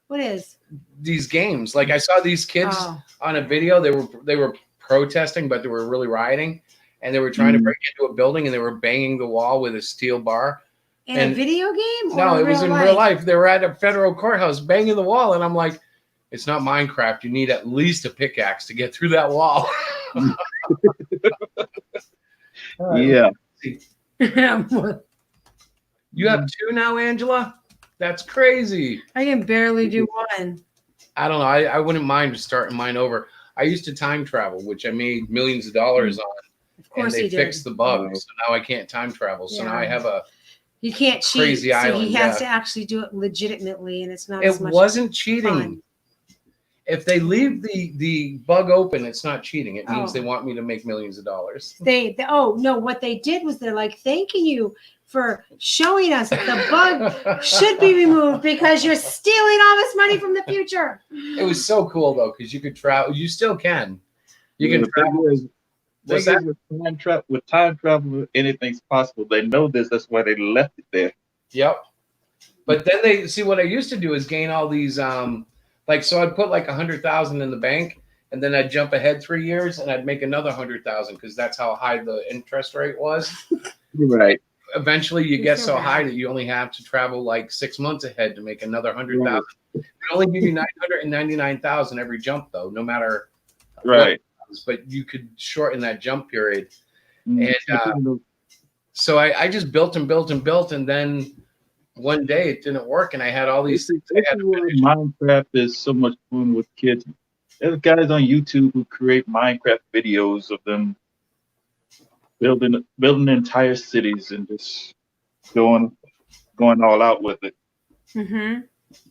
Speaker 1: What is?
Speaker 2: These games. Like I saw these kids on a video. They were protesting, but they were really rioting, and they were trying to break into a building, and they were banging the wall with a steel bar.
Speaker 1: In a video game?
Speaker 2: No, it was in real life. They were at a federal courthouse banging the wall, and I'm like, it's not Minecraft. You need at least a pickaxe to get through that wall.
Speaker 3: Yeah.
Speaker 2: You have two now, Angela? That's crazy.
Speaker 1: I can barely do one.
Speaker 2: I don't know. I wouldn't mind starting mine over. I used to time travel, which I made millions of dollars on.
Speaker 1: Of course
Speaker 2: and they
Speaker 1: he did.
Speaker 2: fixed the bug. So now I can't time travel. So now I have a
Speaker 1: You can't cheat.
Speaker 2: crazy
Speaker 1: so
Speaker 2: island.
Speaker 1: he has to actually do it legitimately, and it's not.
Speaker 2: It
Speaker 1: as much
Speaker 2: wasn't cheating.
Speaker 1: fun.
Speaker 2: If they leave the bug open, it's not cheating. It means
Speaker 1: Oh.
Speaker 2: they want me to make millions of dollars.
Speaker 1: They oh no, what they did was they're like thanking you for showing us that the bug should be removed because you're stealing all this money from the future.
Speaker 2: It was so cool though, because you could travel. You still can. You can
Speaker 3: The thing
Speaker 2: travel.
Speaker 3: is,
Speaker 2: What's that?
Speaker 3: with time travel, anything's possible. They know this. That's why they left it there.
Speaker 2: Yep. But then they see what I used to do is gain all these like, so I'd put like 100,000 in the bank, and then I'd jump ahead 3 years and I'd make another 100,000 because that's how high the interest rate was.
Speaker 3: Right.
Speaker 2: Eventually, you get so
Speaker 1: bad.
Speaker 2: high that you only have to travel like 6 months ahead to make another 100,000. They only give you 999,000 every jump, though, no matter.
Speaker 3: Right.
Speaker 2: But you could shorten that jump period.
Speaker 3: Mm-hmm.
Speaker 2: And so I just built and built and built, and then one day it didn't work, and I had all these things.
Speaker 3: This is why Minecraft is so much fun with kids. There's guys on YouTube who create Minecraft videos of them building entire cities and just going all out with it.
Speaker 1: Mm-hmm.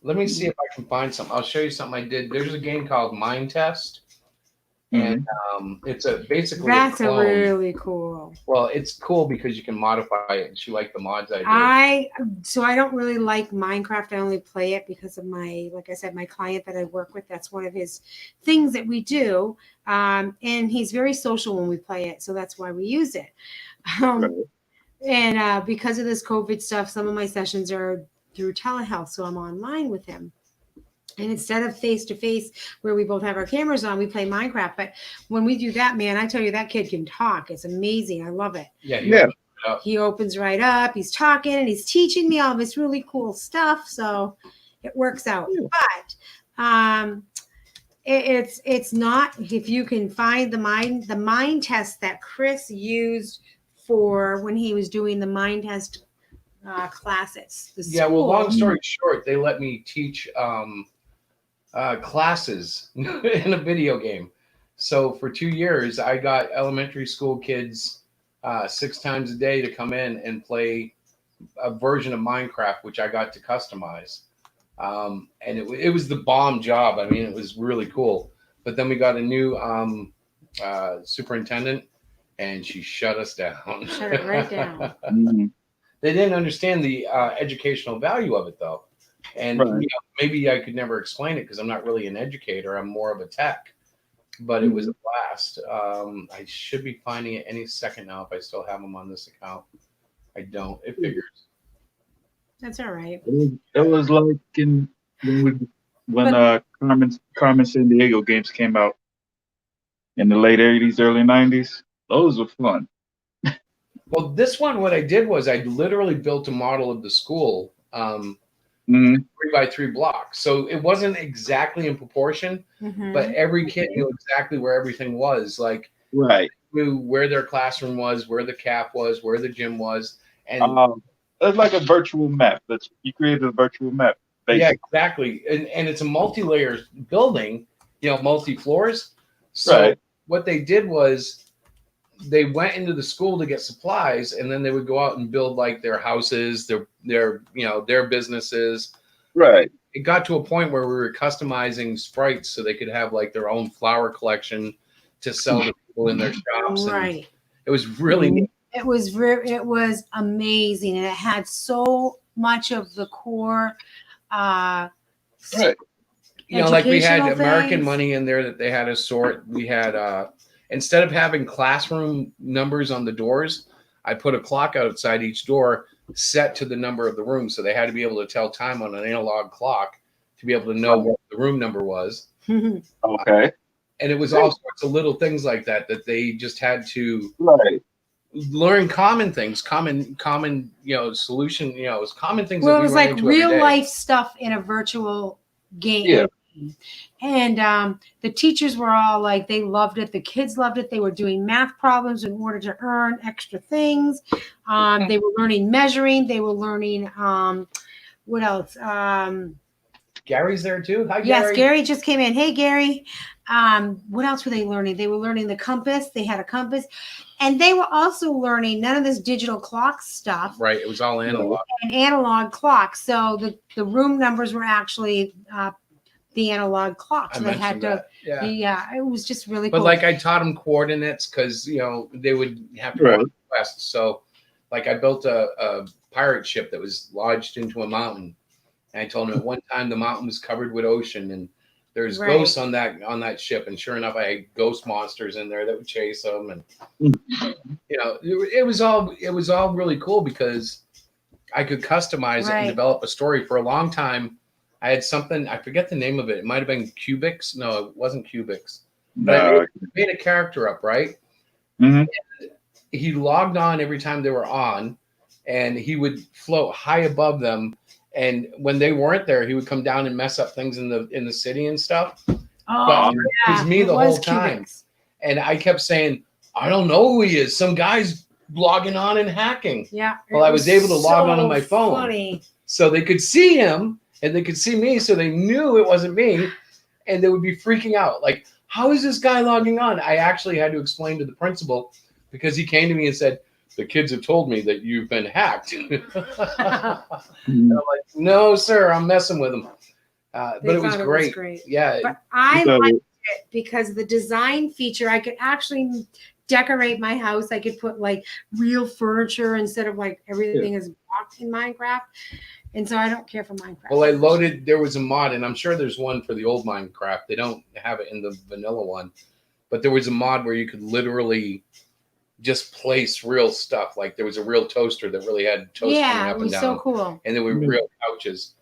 Speaker 2: Let me see if I can find something. I'll show you something I did. There's a game called Mind Test, and it's basically
Speaker 1: That's
Speaker 2: a clone.
Speaker 1: really cool.
Speaker 2: Well, it's cool because you can modify it, and she liked the mods I did.
Speaker 1: So I don't really like Minecraft. I only play it because of like I said, my client that I work with. That's one of his things that we do, and he's very social when we play it, so that's why we use it. And because of this COVID stuff, some of my sessions are through telehealth, so I'm online with him. And instead of face-to-face where we both have our cameras on, we play Minecraft. But when we do that, man, I tell you, that kid can talk. It's amazing. I love it.
Speaker 2: Yeah.
Speaker 1: He opens right up. He's talking and he's teaching me all this really cool stuff. So it works out. Yeah. But it's not, if you can find the mind test that Chris used for when he was doing the mind test classes.
Speaker 2: Well, long story short, they let me teach classes in a video game. So for 2 years, I got elementary school kids 6 times a day to come in and play a version of Minecraft, which I got to customize. And it was the bomb job. I mean, it was really cool. But then we got a new superintendent, and she shut us down.
Speaker 1: Shut it right down.
Speaker 2: They didn't understand the educational value of it, though. And maybe I could never explain it because I'm not really an educator. I'm more of a tech. But it was a blast. I should be finding it any second now if I still have them on this account. I don't. It figures.
Speaker 1: That's all right.
Speaker 3: It was like when Carmen San Diego games came out in the late 80s, early 90s. Those were fun.
Speaker 2: Well, this one, what I did was I literally built a model of the school, 3x3 blocks. So it wasn't exactly in proportion, but every kid knew exactly where everything was. Like, knew where their classroom was, where the CAF was, where the gym was, and
Speaker 3: it's like a virtual map. You created a virtual map. Basically.
Speaker 2: Yeah, exactly. And it's a multi-layer building, multi-floors. So what they did was they went into the school to get supplies, and then they would go out and build like their houses, their businesses. Right. It got to a point where we were customizing sprites so they could have like their own flower collection to sell to people in their shops.
Speaker 1: Right.
Speaker 2: It was really neat.
Speaker 1: It was amazing, and it had so much of the core. Like
Speaker 2: we had American money in there that they had to sort. We had instead of having classroom numbers on the doors, I put a clock outside each door set to the number of the room. So they had to be able to tell time on an analog clock to be able to know what the room number was.
Speaker 3: Okay.
Speaker 2: And it was all sorts of little things like that they just had to learn common things, common solution, it was common things.
Speaker 1: Well, it was like real life stuff in a virtual game. Yeah. And the teachers were all like, they loved it. The kids loved it. They were doing math problems in order to earn extra things. They were learning measuring. They were learning, what else?
Speaker 2: Gary's there too. Hi, Gary.
Speaker 1: Yes, Gary just came in. Hey, Gary. What else were they learning? They were learning the compass. They had a compass. And they were also learning none of this digital clock stuff.
Speaker 2: Right. It was all analog.
Speaker 1: And analog clocks. So the room numbers were actually the analog clocks.
Speaker 2: I
Speaker 1: So they had
Speaker 2: mentioned
Speaker 1: to.
Speaker 2: that. Yeah.
Speaker 1: It was just really
Speaker 2: But
Speaker 1: cool.
Speaker 2: like I taught them coordinates because they would have to
Speaker 3: Right.
Speaker 2: go west. So like I built a pirate ship that was lodged into a mountain. And I told them at one time the mountain was covered with ocean and there's
Speaker 1: Right.
Speaker 2: ghosts on that ship. And sure enough, I had ghost monsters in there that would chase them. And it was all really cool because I could customize it and develop a story. For a long time, I had something, I forget the name of it. It might have been Cubics. No, it wasn't Cubics. But I made a character up, right?
Speaker 3: Mm-hmm.
Speaker 2: He logged on every time they were on, and he would float high above them. And when they weren't there, he would come down and mess up things in the city and stuff.
Speaker 1: Oh,
Speaker 2: But it was me the whole time.
Speaker 1: Cubics.
Speaker 2: And I kept saying, I don't know who he is. Some guy's logging on and hacking.
Speaker 1: Yeah.
Speaker 2: Well, I was able to log on my phone.
Speaker 1: Funny.
Speaker 2: So they could see him and they could see me. So they knew it wasn't me. And they would be freaking out. Like, how is this guy logging on? I actually had to explain to the principal because he came to me and said, the kids have told me that you've been hacked. And I'm like, no, sir, I'm messing with them. But it was great. Yeah.
Speaker 1: But I liked it because the design feature, I could actually decorate my house. I could put like real furniture instead of like everything is blocked in Minecraft. And so I don't care for Minecraft.
Speaker 2: Well, there was a mod, and I'm sure there's one for the old Minecraft. They don't have it in the vanilla one. But there was a mod where you could literally just place real stuff. Like there was a real toaster that really had toast going up and down.
Speaker 1: So cool.
Speaker 2: And there were real couches.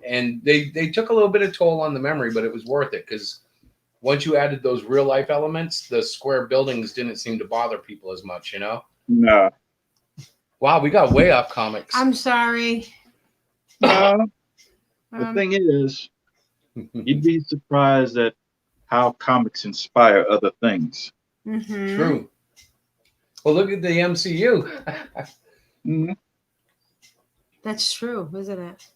Speaker 2: And they took a little bit of toll on the memory, but it was worth it because once you added those real life elements, the square buildings didn't seem to bother people as much,
Speaker 3: No.
Speaker 2: Wow, we got way off comics.
Speaker 1: I'm sorry.
Speaker 3: The thing is, you'd be surprised at how comics inspire other things.
Speaker 1: Mm-hmm.
Speaker 2: True. Well, look at the MCU.
Speaker 3: Mm-hmm.
Speaker 1: That's true, isn't it?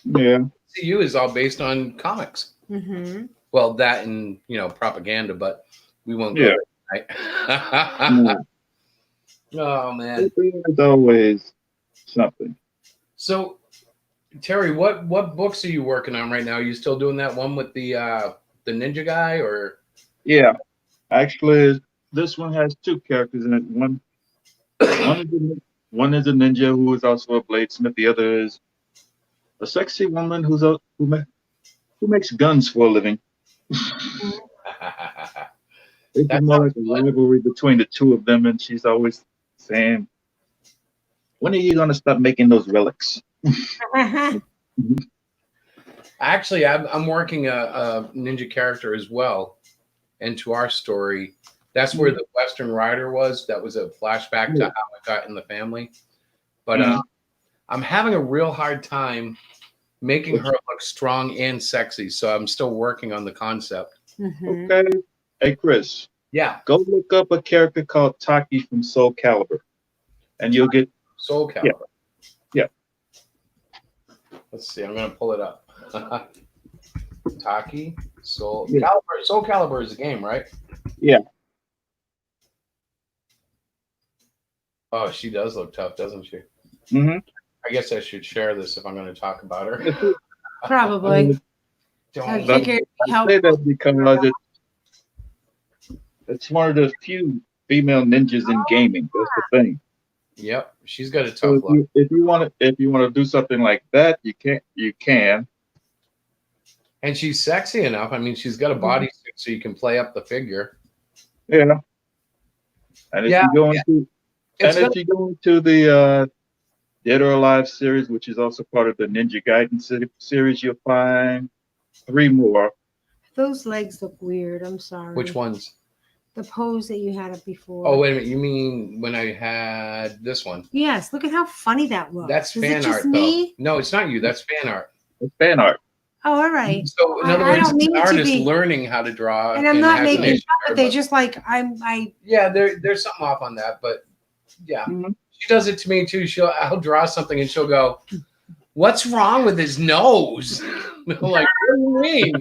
Speaker 3: Yeah.
Speaker 2: MCU is all based on comics.
Speaker 1: Mm-hmm.
Speaker 2: Well, that and propaganda, but we won't go there tonight. Oh man,
Speaker 3: There's always something.
Speaker 2: So, Terry, what books are you working on right now? Are you still doing that one with the ninja guy, or?
Speaker 3: Yeah, actually, this one has two characters in it. One is a ninja who is also a bladesmith. The other is a sexy woman who makes guns for a living. It's more like a rivalry between the two of them, and she's always saying, "When are you going to stop making those relics?"
Speaker 2: Actually, I'm working a ninja character as well into our story. That's where the Western Rider was. That was a flashback to how I got in the family. But I'm having a real hard time making her look strong and sexy. So I'm still working on the concept.
Speaker 1: Mm-hmm.
Speaker 3: Okay. Hey, Chris.
Speaker 2: Yeah.
Speaker 3: Go look up a character called Taki from Soul Calibur, and you'll get
Speaker 2: Soul Calibur.
Speaker 3: Yeah.
Speaker 2: Let's see. I'm going to pull it up. Taki, Soul Calibur. Soul Calibur is a game, right?
Speaker 3: Yeah.
Speaker 2: Oh, she does look tough, doesn't she?
Speaker 3: Mm-hmm.
Speaker 2: I guess I should share this if I'm going to talk about her.
Speaker 1: Probably. I figured
Speaker 3: I say that because it's one of the few female ninjas in gaming. That's the thing.
Speaker 2: Yep, she's got a tough
Speaker 3: So
Speaker 2: look.
Speaker 3: if you want to do something like that, you can.
Speaker 2: And she's sexy enough. I mean, she's got a bodysuit, so you can play up the figure.
Speaker 3: Yeah. And if you go into the Dead or Alive series, which is also part of the Ninja Gaiden series, you'll find 3 more.
Speaker 1: those legs look weird. I'm sorry.
Speaker 2: Which ones?
Speaker 1: The pose that you had up before.
Speaker 2: Oh, wait a minute. You mean when I had this one?
Speaker 1: Yes. Look at how funny that looks.
Speaker 2: That's
Speaker 1: Is
Speaker 2: fan
Speaker 1: it just
Speaker 2: art,
Speaker 1: me?
Speaker 2: though. No, it's not you. That's fan art.
Speaker 3: It's fan art.
Speaker 1: Oh, all right.
Speaker 2: So, in other
Speaker 1: I
Speaker 2: words,
Speaker 1: don't mean
Speaker 2: the
Speaker 1: it to
Speaker 2: artist
Speaker 1: be-
Speaker 2: learning how to draw.
Speaker 1: And I'm not
Speaker 2: has an
Speaker 1: making
Speaker 2: issue
Speaker 1: fun, but
Speaker 2: there,
Speaker 1: they just like I.
Speaker 2: Yeah, there's something off on that, but yeah,
Speaker 3: Mhm.
Speaker 2: she does it to me too. I'll draw something and she'll go, what's wrong with his nose? I'm like, what do you mean?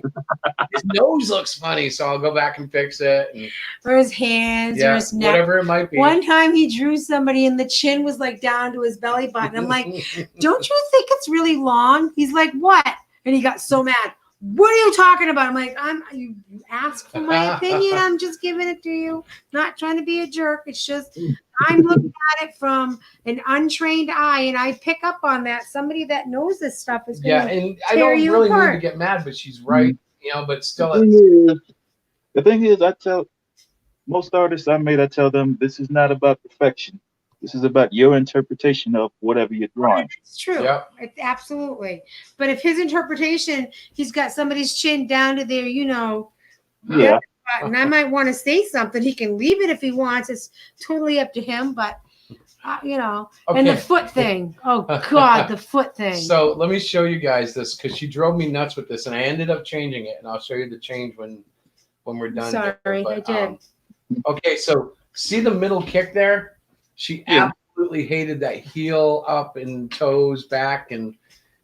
Speaker 2: His nose looks funny, so I'll go back and fix it. And,
Speaker 1: or his hands, or his neck.
Speaker 2: Whatever it might be.
Speaker 1: One time he drew somebody and the chin was like down to his belly button. I'm like, don't you think it's really long? He's like, what? And he got so mad. What are you talking about? I'm like, you asked for my opinion. I'm just giving it to you. Not trying to be a jerk. It's just I'm looking at it from an untrained eye, and I pick up on that. Somebody that knows this stuff is going to
Speaker 2: and I don't really need to get mad, but she's right, but still.
Speaker 3: The thing is, I tell most artists I tell them this is not about perfection. This is about your interpretation of whatever you're drawing.
Speaker 1: It's true.
Speaker 2: Yep.
Speaker 1: Absolutely. But if his interpretation, he's got somebody's chin down to their,
Speaker 3: Yeah.
Speaker 1: And I might want to say something. He can leave it if he wants. It's totally up to him. But,
Speaker 2: Okay.
Speaker 1: And the foot thing. Oh, God, the foot thing.
Speaker 2: So let me show you guys this because she drove me nuts with this, and I ended up changing it. And I'll show you the change when we're done.
Speaker 1: Sorry, I did.
Speaker 2: Okay, so see the middle kick there? She absolutely hated that heel up and toes back, and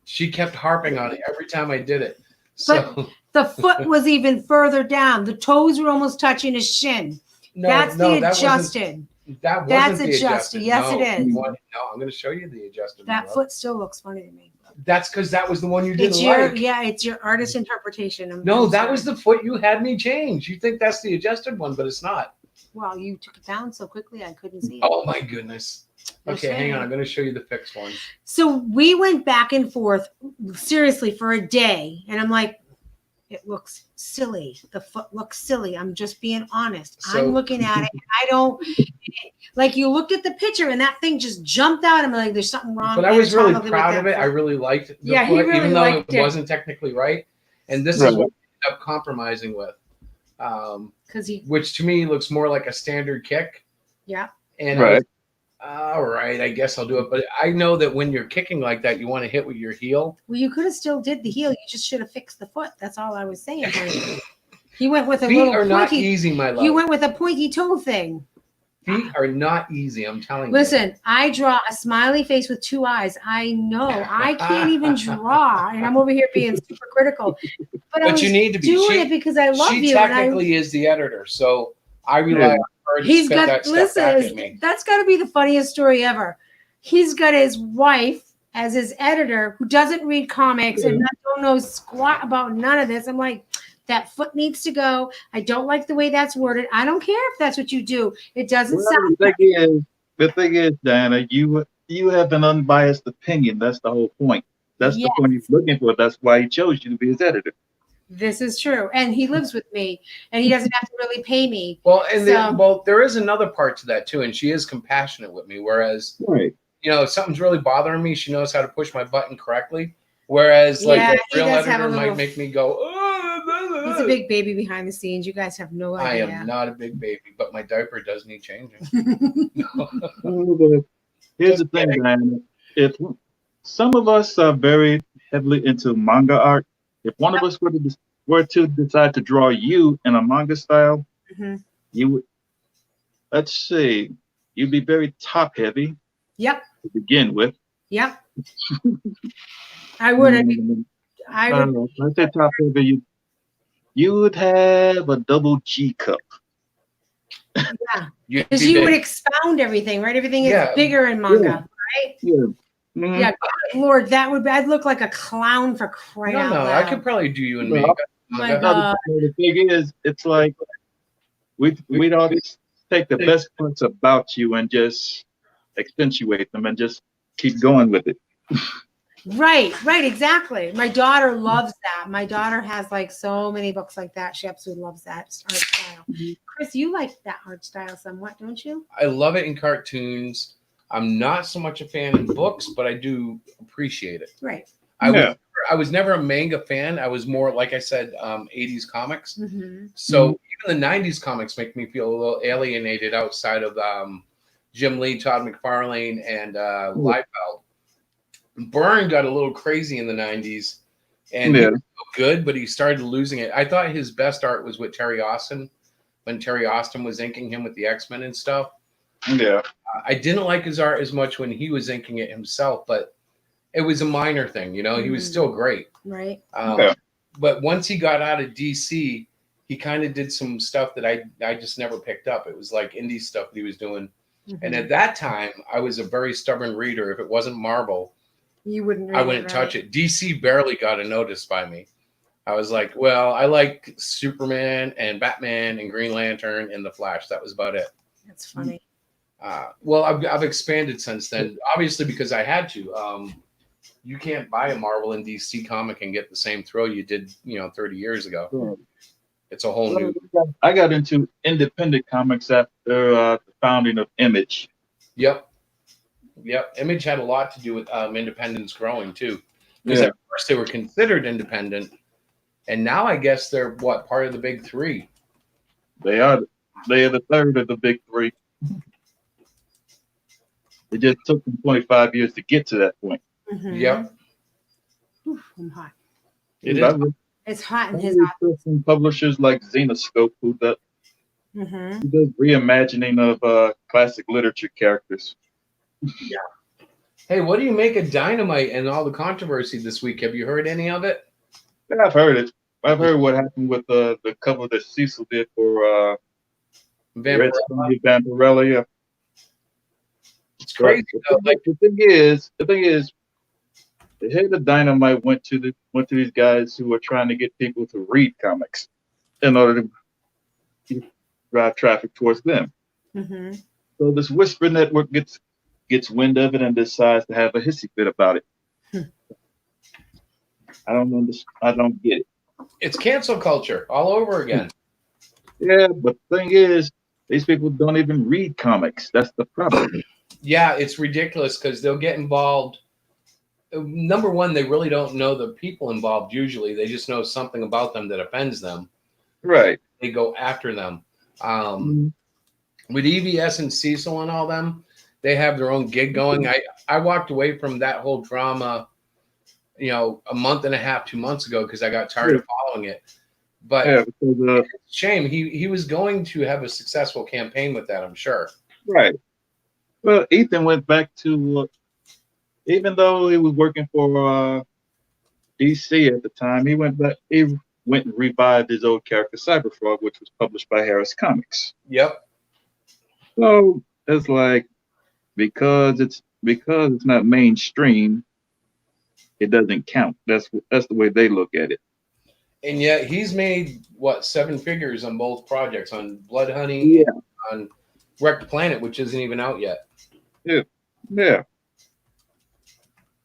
Speaker 2: she kept harping on it every time I did it. So
Speaker 1: the foot was even further down. The toes were almost touching his shin. That's the adjusted.
Speaker 2: That's
Speaker 1: adjusted. Yes, it is.
Speaker 2: I'm going to show you the adjusted.
Speaker 1: That foot still looks funny to me.
Speaker 2: That's because that was the one you didn't
Speaker 1: like. Yeah, it's your artist interpretation.
Speaker 2: That was the foot you had me change. You think that's the adjusted one, but it's not.
Speaker 1: Well, you took it down so quickly I couldn't see it.
Speaker 2: Oh my goodness. Okay, hang on. I'm going to show you the fixed one.
Speaker 1: So we went back and forth seriously for a day, and I'm like, it looks silly. The foot looks silly. I'm just being honest. I'm looking at it. And I don't like you looked at the picture and that thing just jumped out. I'm like, there's something wrong.
Speaker 2: But I was really proud of it. I really liked the foot, even though it wasn't technically right. And this is what we ended up compromising with. Which to me looks more like a standard kick.
Speaker 1: Yeah.
Speaker 2: And all right, I guess I'll do it. But I know that when you're kicking like that, you want to hit with your heel.
Speaker 1: Well, you could have still did the heel. You just should have fixed the foot. That's all I was saying. He went with a
Speaker 2: Feet
Speaker 1: little
Speaker 2: are
Speaker 1: pointy,
Speaker 2: not easy, my love.
Speaker 1: You went with a pointy toe thing.
Speaker 2: Feet are not easy, I'm telling you.
Speaker 1: Listen, I draw a smiley face with two eyes. I know. I can't even draw. And I'm over here being super critical. But
Speaker 2: you need to be
Speaker 1: doing it because I love you.
Speaker 2: She technically is the editor, so I rely on her to spit that stuff back at me.
Speaker 1: That's got to be the funniest story ever. He's got his wife as his editor who doesn't read comics and don't know squat about none of this. I'm like, that foot needs to go. I don't like the way that's worded. I don't care if that's what you do. It doesn't sound.
Speaker 3: The thing is, Diana, you have an unbiased opinion. That's the whole point. That's the point he's looking for. That's why he chose you to be his editor.
Speaker 1: This is true, and he lives with me, and he doesn't have to really pay me.
Speaker 2: Well, and there is another part to that too, and she is compassionate with me. Whereas, if something's really bothering me, she knows how to push my button correctly. Whereas, like a real editor might make me go, oh.
Speaker 1: He's a big baby behind the scenes. You guys have no idea.
Speaker 2: I am not a big baby, but my diaper does need changing.
Speaker 3: Here's the thing, Diana. If some of us are very heavily into manga art, if one of us were to decide to draw you in a manga style, you would, let's say, you'd be very top heavy.
Speaker 1: Yep.
Speaker 3: To begin with.
Speaker 1: Yep. I would. I would.
Speaker 3: Let's say top heavy. You would have a double G cup.
Speaker 1: Yeah. Because you would expound everything, right? Everything is bigger in manga, right?
Speaker 3: Yeah.
Speaker 1: Mm-hmm. Yeah, Lord, I'd look like a clown for crying out loud.
Speaker 2: I could probably do you in makeup.
Speaker 1: Oh my God.
Speaker 3: The thing is, it's like we'd all just take the best parts about you and just accentuate them and just keep going with it.
Speaker 1: Right, exactly. My daughter loves that. My daughter has like so many books like that. She absolutely loves that art style. Chris, you like that art style somewhat, don't you?
Speaker 2: I love it in cartoons. I'm not so much a fan in books, but I do appreciate it.
Speaker 1: Right.
Speaker 2: I was never a manga fan. I was more, like I said, 80s comics. So even the 90s comics make me feel a little alienated outside of Jim Lee, Todd McFarlane, and Liefeld. Byrne got a little crazy in the 90s, and he was good, but he started losing it. I thought his best art was with Terry Austin, when Terry Austin was inking him with the X-Men and stuff.
Speaker 3: Yeah.
Speaker 2: I didn't like his art as much when he was inking it himself, but it was a minor thing, you know. He was still great,
Speaker 1: Right.
Speaker 3: Yeah.
Speaker 2: But once he got out of DC, he kind of did some stuff that I just never picked up. It was like indie stuff that he was doing. And at that time, I was a very stubborn reader. If it wasn't Marvel,
Speaker 1: You wouldn't read
Speaker 2: I wouldn't
Speaker 1: it,
Speaker 2: touch
Speaker 1: right?
Speaker 2: it. DC barely got a notice by me. I was like, well, I like Superman and Batman and Green Lantern and the Flash. That was about it.
Speaker 1: That's funny.
Speaker 2: Well, I've expanded since then, obviously because I had to. You can't buy a Marvel and DC comic and get the same thrill you did, 30 years ago.
Speaker 3: Right.
Speaker 2: It's a whole new.
Speaker 3: I got into independent comics after the founding of Image.
Speaker 2: Yep. Image had a lot to do with independence growing too, because
Speaker 3: Yeah.
Speaker 2: at first they were considered independent, and now I guess they're part of the big three.
Speaker 3: They are the third of the big three. It just took them 25 years to get to that point.
Speaker 2: Yep.
Speaker 1: Oof, I'm hot.
Speaker 2: It is.
Speaker 1: It's hot in his
Speaker 3: Some publishers like Xenoscope who does
Speaker 1: eye.
Speaker 3: reimagining of classic literature characters.
Speaker 2: Yeah. Hey, what do you make of Dynamite and all the controversy this week? Have you heard any of it?
Speaker 3: Yeah, I've heard it. I've heard what happened with the cover that Cecil did for Vampirella. Yeah.
Speaker 2: It's crazy though. Like,
Speaker 3: the thing is, the head of Dynamite went to these guys who were trying to get people to read comics in order to drive traffic towards them. So this Whisper Network gets wind of it and decides to have a hissy fit about it. I don't understand. I don't get it.
Speaker 2: it's cancel culture all over again.
Speaker 3: Yeah, but the thing is, these people don't even read comics. That's the problem.
Speaker 2: Yeah, it's ridiculous because they'll get involved. Number one, they really don't know the people involved usually. They just know something about them that offends them.
Speaker 3: Right.
Speaker 2: They go after them. With EVS and Cecil and all them, they have their own gig going. I walked away from that whole drama, a month and a half, 2 months ago because I got tired of following it. But
Speaker 3: because,
Speaker 2: it's a shame. He was going to have a successful campaign with that, I'm sure.
Speaker 3: Right. Well, Ethan went back to, even though he was working for DC at the time, he went back. He went and revived his old character Cyberfrog, which was published by Harris Comics.
Speaker 2: Yep.
Speaker 3: So it's like because it's not mainstream, it doesn't count. That's the way they look at it.
Speaker 2: And yet he's made 7 figures on both projects, on Blood Honey and on Wrecked Planet, which isn't even out yet.
Speaker 3: Yeah.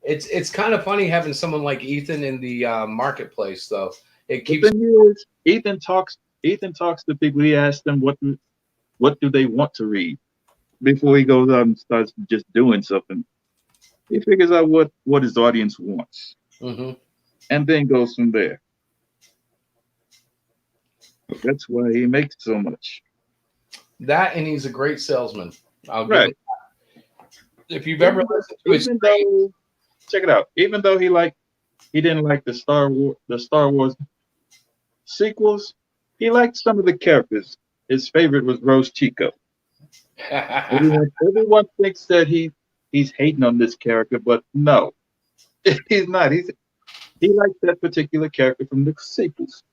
Speaker 2: It's kind of funny having someone like Ethan in the marketplace, though. It keeps.
Speaker 3: The thing is, Ethan talks to people. He asks them what do they want to read before he goes out and starts just doing something. He figures out what his audience wants, and then goes from there. That's why he makes so much.
Speaker 2: That, and he's a great salesman. I'll give him that. If you've ever listened to his,
Speaker 3: check it out. Even though he didn't like the Star Wars sequels, he liked some of the characters. His favorite was Rose Chico. Everyone thinks that he's hating on this character, but no, he's not. He likes that particular character from the sequels.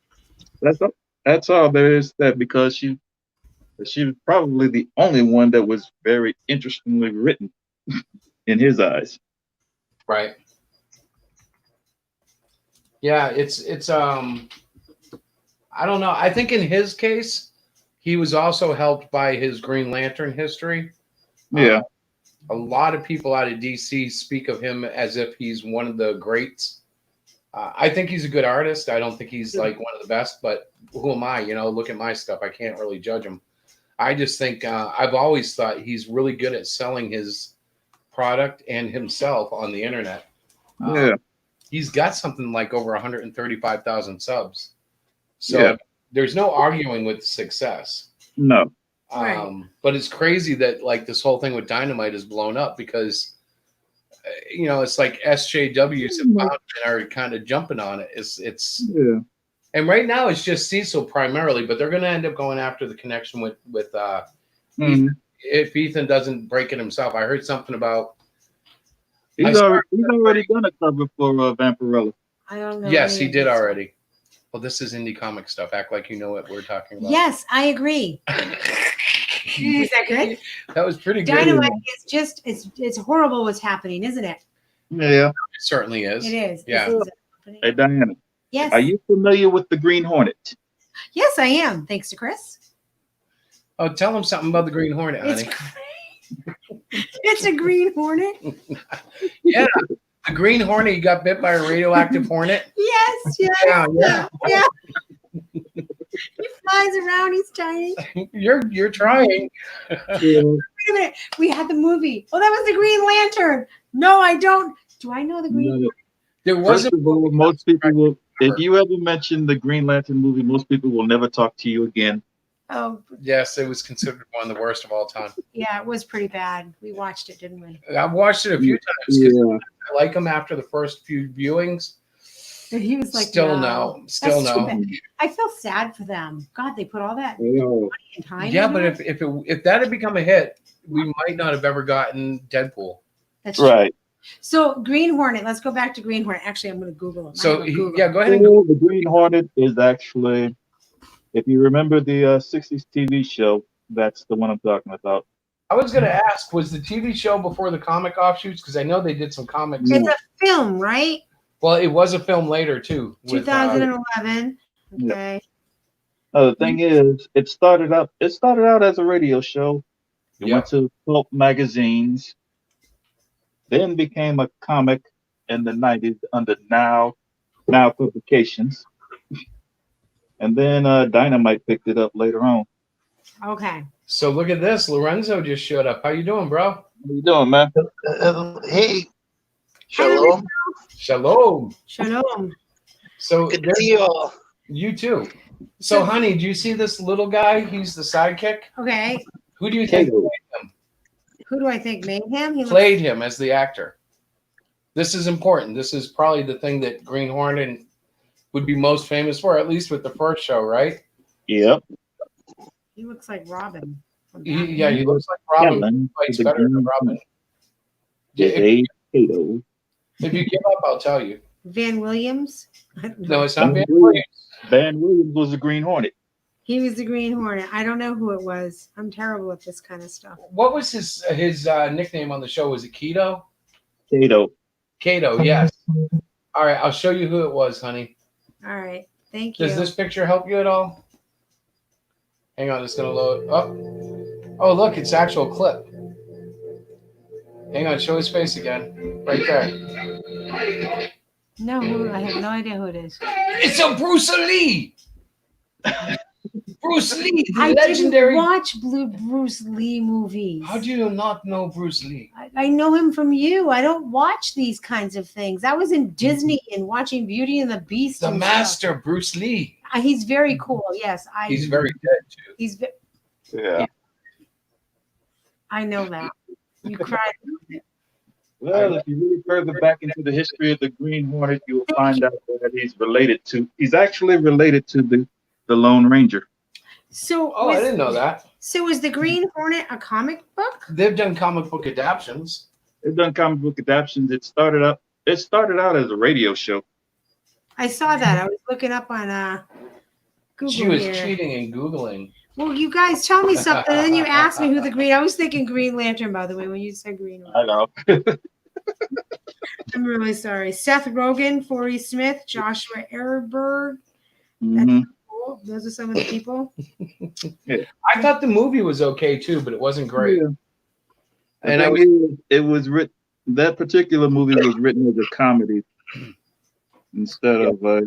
Speaker 3: That's all there is. That because she was probably the only one that was very interestingly written in his eyes.
Speaker 2: Right. Yeah, it's I don't know. I think in his case, he was also helped by his Green Lantern history.
Speaker 3: Yeah.
Speaker 2: A lot of people out of DC speak of him as if he's one of the greats. I think he's a good artist. I don't think he's like one of the best, but who am I? Look at my stuff. I can't really judge him. I just think I've always thought he's really good at selling his product and himself on the internet. He's got something like over 135,000 subs. So there's no arguing with success.
Speaker 3: No.
Speaker 2: But it's crazy that like this whole thing with Dynamite is blown up because it's like SJWs and Punch Man are kind of jumping on it. It's and right now it's just Cecil primarily, but they're going to end up going after the connection with Ethan, if Ethan doesn't break it himself. I heard something about
Speaker 3: He's already done a cover for Vampirella.
Speaker 1: I don't know.
Speaker 2: Yes,
Speaker 1: any
Speaker 2: he
Speaker 1: of
Speaker 2: did
Speaker 1: this.
Speaker 2: already. Well, this is indie comic stuff. Act like you know what we're talking about.
Speaker 1: Yes, I agree. Is that good?
Speaker 2: That was pretty good.
Speaker 1: Dynamite is just it's horrible what's happening, isn't it?
Speaker 3: Yeah.
Speaker 2: It certainly is.
Speaker 1: It is.
Speaker 2: Yeah.
Speaker 1: Is it happening?
Speaker 3: Hey, Diana,
Speaker 1: Yes.
Speaker 3: are you familiar with the Green Hornet?
Speaker 1: Yes, I am. Thanks to Chris.
Speaker 2: Oh, tell him something about the Green Hornet,
Speaker 1: It's
Speaker 2: honey.
Speaker 1: it's a Green Hornet.
Speaker 2: Yeah. The Green Hornet, you got bit by a radioactive hornet?
Speaker 1: Yes, yes,
Speaker 2: Yeah.
Speaker 1: yeah. He flies around. He's tiny.
Speaker 2: You're trying.
Speaker 3: Yeah.
Speaker 1: Wait a minute. We had the movie. Oh, that was the Green Lantern. No, I don't. Do I know the Green?
Speaker 2: There
Speaker 3: First
Speaker 2: wasn't.
Speaker 3: of all, most people will, if you ever mention the Green Lantern movie, most people will never talk to you again.
Speaker 1: Oh,
Speaker 2: Yes, it was considered one of the worst of all time.
Speaker 1: yeah. It was pretty bad. We watched it, didn't we?
Speaker 2: I've watched it a few times because
Speaker 3: Yeah.
Speaker 2: I like them after the first few viewings.
Speaker 1: And he was like,
Speaker 2: Still
Speaker 1: no.
Speaker 2: no. Still
Speaker 1: That's too
Speaker 2: no.
Speaker 1: bad. I feel sad for them. God, they put all that
Speaker 3: Yeah.
Speaker 1: money and time.
Speaker 2: Yeah,
Speaker 1: into
Speaker 2: but
Speaker 1: it.
Speaker 2: if that had become a hit, we might not have ever gotten Deadpool.
Speaker 1: That's true.
Speaker 3: Right.
Speaker 1: So Green Hornet. Let's go back to Green Hornet. Actually, I'm going to Google it.
Speaker 2: So
Speaker 1: Google
Speaker 2: yeah,
Speaker 1: it.
Speaker 2: go ahead and go.
Speaker 3: Well, the Green Hornet is actually, if you remember the 60s TV show, that's the one I'm talking about.
Speaker 2: I was going to ask, was the TV show before the comic offshoots? Because I know they did some comics.
Speaker 1: It's a film, right?
Speaker 2: Well, it was a film later too. With,
Speaker 1: 2011.
Speaker 3: Yeah.
Speaker 1: Okay.
Speaker 3: The thing is, it started out as a radio show. It
Speaker 2: Yeah.
Speaker 3: went to pulp magazines, then became a comic in the 90s under Now Publications. And then Dynamite picked it up later on.
Speaker 1: Okay.
Speaker 2: So look at this. Lorenzo just showed up. How you doing, bro?
Speaker 3: How you doing, man?
Speaker 5: Hey, shalom.
Speaker 2: Shalom.
Speaker 1: Shalom.
Speaker 2: So
Speaker 5: Good to
Speaker 2: there's
Speaker 5: see you all.
Speaker 2: you too. So, honey, do you see this little guy? He's the sidekick.
Speaker 1: Okay.
Speaker 2: Who do you think
Speaker 1: Who do I think made him? He
Speaker 2: played him as the actor? This is important. This is probably the thing that Green Hornet would be most famous for, at least with the first show, right?
Speaker 3: Yep.
Speaker 1: He looks like Robin. from
Speaker 2: He
Speaker 1: Batman.
Speaker 2: looks like Robin.
Speaker 3: Ellen
Speaker 2: Fights
Speaker 3: to the
Speaker 2: better than
Speaker 3: Green
Speaker 2: Robin.
Speaker 3: Is a potato.
Speaker 2: If you give up, I'll tell you.
Speaker 1: Van Williams.
Speaker 2: No, it's not
Speaker 3: Van
Speaker 2: Van
Speaker 3: Williams.
Speaker 2: Williams.
Speaker 3: Van Williams was the Green Hornet.
Speaker 1: He was the Green Hornet. I don't know who it was. I'm terrible at this kind of stuff.
Speaker 2: What was his nickname on the show? Was it Keto?
Speaker 3: Potato.
Speaker 2: Kato, yes. All right, I'll show you who it was, honey.
Speaker 1: All right. Thank you.
Speaker 2: Does this picture help you at all? Hang on, it's gonna load up. Oh, look, it's actual clip. Hang on, show his face again. Right there.
Speaker 1: No, I have no idea who it is.
Speaker 2: It's a Bruce Lee. Bruce Lee, the
Speaker 1: I
Speaker 2: legendary.
Speaker 1: didn't watch Bruce Lee movies.
Speaker 2: How do you not know Bruce Lee?
Speaker 1: I know him from you. I don't watch these kinds of things. I was in Disney and watching Beauty and the Beast.
Speaker 2: The
Speaker 1: and
Speaker 2: master,
Speaker 1: stuff.
Speaker 2: Bruce Lee.
Speaker 1: He's very cool. Yes,
Speaker 2: He's very dead too.
Speaker 1: He's.
Speaker 3: Yeah.
Speaker 1: I know that. You cried.
Speaker 3: Well, if you really further back into the history of the Green Hornet, you'll find out that he's actually related to the Lone Ranger.
Speaker 1: So.
Speaker 2: Oh, I didn't know that.
Speaker 1: So is the Green Hornet a comic book?
Speaker 2: They've done comic book adaptions.
Speaker 3: They've done comic book adaptions. It started out as a radio show.
Speaker 1: I saw that. I was looking up on Google.
Speaker 2: She was
Speaker 1: here.
Speaker 2: cheating and Googling.
Speaker 1: Well, you guys tell me something, and then you asked me who the Green. I was thinking Green Lantern, by the way, when you said Green.
Speaker 3: I know.
Speaker 1: I'm really sorry. Seth Rogen, Forey Smith, Joshua Ehrberg.
Speaker 3: Mhm.
Speaker 1: Cool. Those are some of the people.
Speaker 2: I thought the movie was okay too, but it wasn't great.
Speaker 3: Yeah.
Speaker 2: And
Speaker 3: It was written. That particular movie was written as a comedy instead of a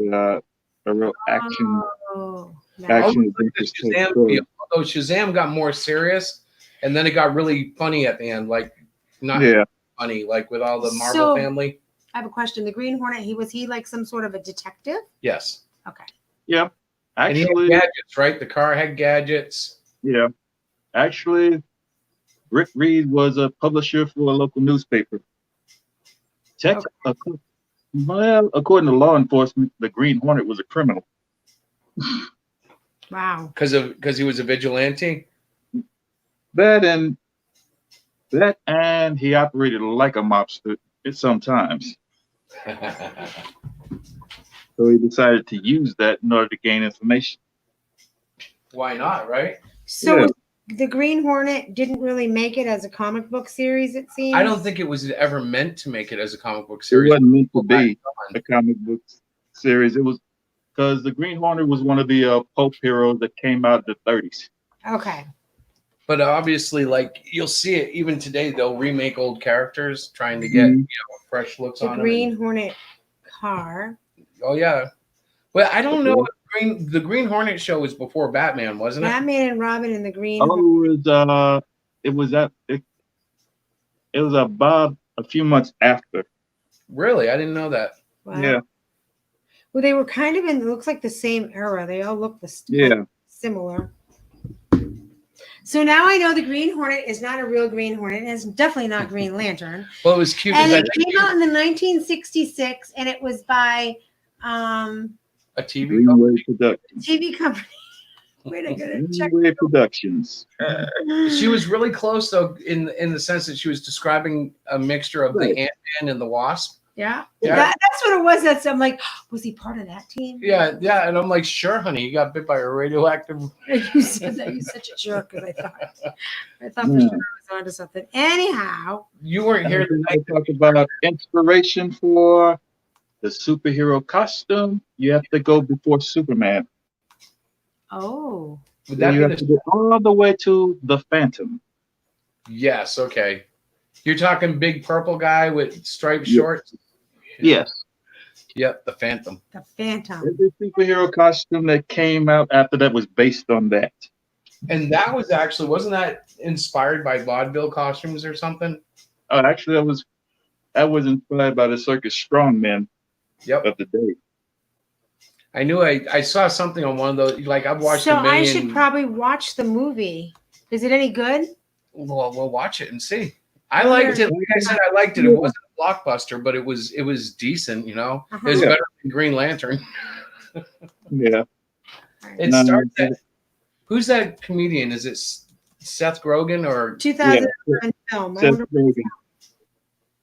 Speaker 3: real action.
Speaker 1: Oh,
Speaker 3: Action
Speaker 2: Although
Speaker 3: adventure type
Speaker 2: Shazam,
Speaker 3: story.
Speaker 2: although Shazam got more serious, and then it got really funny at the end, like not
Speaker 3: Yeah.
Speaker 2: funny, like with all the Marvel
Speaker 1: So-
Speaker 2: family.
Speaker 1: I have a question. The Green Hornet, was he like some sort of a detective?
Speaker 2: Yes,
Speaker 1: Okay.
Speaker 3: Yeah.
Speaker 2: and he
Speaker 3: Actually,
Speaker 2: had gadgets, right? The car had gadgets.
Speaker 3: yeah. Actually, Rick Reed was a publisher for a local newspaper. Well, according to law enforcement, the Green Hornet was a criminal.
Speaker 1: Wow.
Speaker 2: Because he was a vigilante.
Speaker 3: That and he operated like a mobster. It's sometimes. So he decided to use that in order to gain information.
Speaker 2: Why not, right?
Speaker 1: So
Speaker 3: Yeah.
Speaker 1: the Green Hornet didn't really make it as a comic book series, it seems.
Speaker 2: I don't think it was ever meant to make it as a comic book
Speaker 3: It
Speaker 2: series.
Speaker 3: wasn't meant to be a comic book series. It was because the Green Hornet was one of the pulp heroes that came out in the 30s.
Speaker 1: Okay.
Speaker 2: But obviously, like you'll see it even today, they'll remake old characters trying to get fresh looks
Speaker 1: The
Speaker 2: on
Speaker 1: Green
Speaker 2: them.
Speaker 1: Hornet car.
Speaker 2: Oh yeah. Well, I don't know. The Green Hornet show was before Batman, wasn't it?
Speaker 1: Batman and Robin and the Green
Speaker 3: Oh,
Speaker 1: Hornet.
Speaker 3: it was about a few months after.
Speaker 2: Really? I didn't know that.
Speaker 1: Wow.
Speaker 3: Yeah.
Speaker 1: Well, they were kind of in, it looks like the same era. They all look similar. So now I know the Green Hornet is not a real Green Hornet, and it's definitely not Green Lantern.
Speaker 2: Well, it was cute.
Speaker 1: And it came out in the 1966, and it was by
Speaker 2: a TV
Speaker 3: Greenway Productions.
Speaker 1: TV company. Wait, I gotta check.
Speaker 3: Greenway Productions.
Speaker 2: She was really close, though, in the sense that she was describing a mixture of the Ant-Man and the Wasp.
Speaker 1: Yeah,
Speaker 2: Yeah.
Speaker 1: that's what it was. That's I'm like, was he part of that team?
Speaker 2: Yeah, and I'm like, sure, honey, you got bit by a radioactive.
Speaker 1: You said that. You're such a jerk. Because I thought for sure I was onto something. Anyhow,
Speaker 2: You weren't here
Speaker 3: I talk about inspiration for the superhero costume. You have to go before Superman.
Speaker 1: oh,
Speaker 2: Would that
Speaker 3: You
Speaker 2: be
Speaker 3: have to go all the way to the Phantom.
Speaker 2: Yes, okay. You're talking big purple guy with striped shorts?
Speaker 3: Yes.
Speaker 2: Yep, the Phantom.
Speaker 1: the Phantom.
Speaker 3: Every superhero costume that came out after that was based on that.
Speaker 2: And that was actually, wasn't that inspired by vaudeville costumes or something?
Speaker 3: Oh, actually, that was inspired by the circus strongmen
Speaker 2: Yep.
Speaker 3: of the day.
Speaker 2: I knew I saw something on one of those. Like, I've watched
Speaker 1: So
Speaker 2: a million.
Speaker 1: I should probably watch the movie. Is it any good?
Speaker 2: Well, we'll watch it and see. I liked it. Like I said, I liked it. It wasn't a blockbuster, but it was decent. You know, it was
Speaker 3: Yeah.
Speaker 2: better than Green Lantern.
Speaker 3: Yeah.
Speaker 2: It
Speaker 3: No,
Speaker 2: starts at, who's that comedian? Is it Seth Rogen or?
Speaker 1: 2011 film. I
Speaker 3: Seth
Speaker 1: wonder if
Speaker 3: Rogen.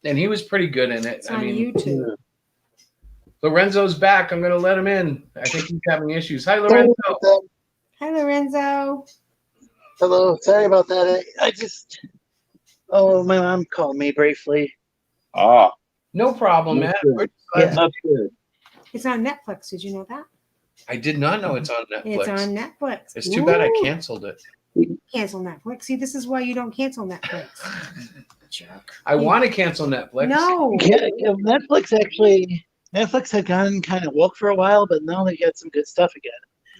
Speaker 2: And he was pretty good in it.
Speaker 1: it's
Speaker 2: I
Speaker 1: on
Speaker 2: mean,
Speaker 1: YouTube.
Speaker 2: Lorenzo's back. I'm going to let him in. I think he's having issues. Hi, Lorenzo.
Speaker 1: Hi, Lorenzo.
Speaker 5: Hello. Sorry about that. I just. Oh, my mom called me briefly.
Speaker 3: Ah,
Speaker 2: No problem, man.
Speaker 3: Okay. That's good.
Speaker 1: It's on Netflix. Did you know that?
Speaker 2: I did not know it's on Netflix.
Speaker 1: It's on Netflix.
Speaker 2: It's too bad I
Speaker 1: Ooh.
Speaker 2: canceled it.
Speaker 1: Cancel Netflix. See, this is why you don't cancel Netflix. Jerk.
Speaker 2: I want to cancel Netflix.
Speaker 1: No.
Speaker 5: Yeah, Netflix had gone kind of woke for a while, but now they got some good stuff again.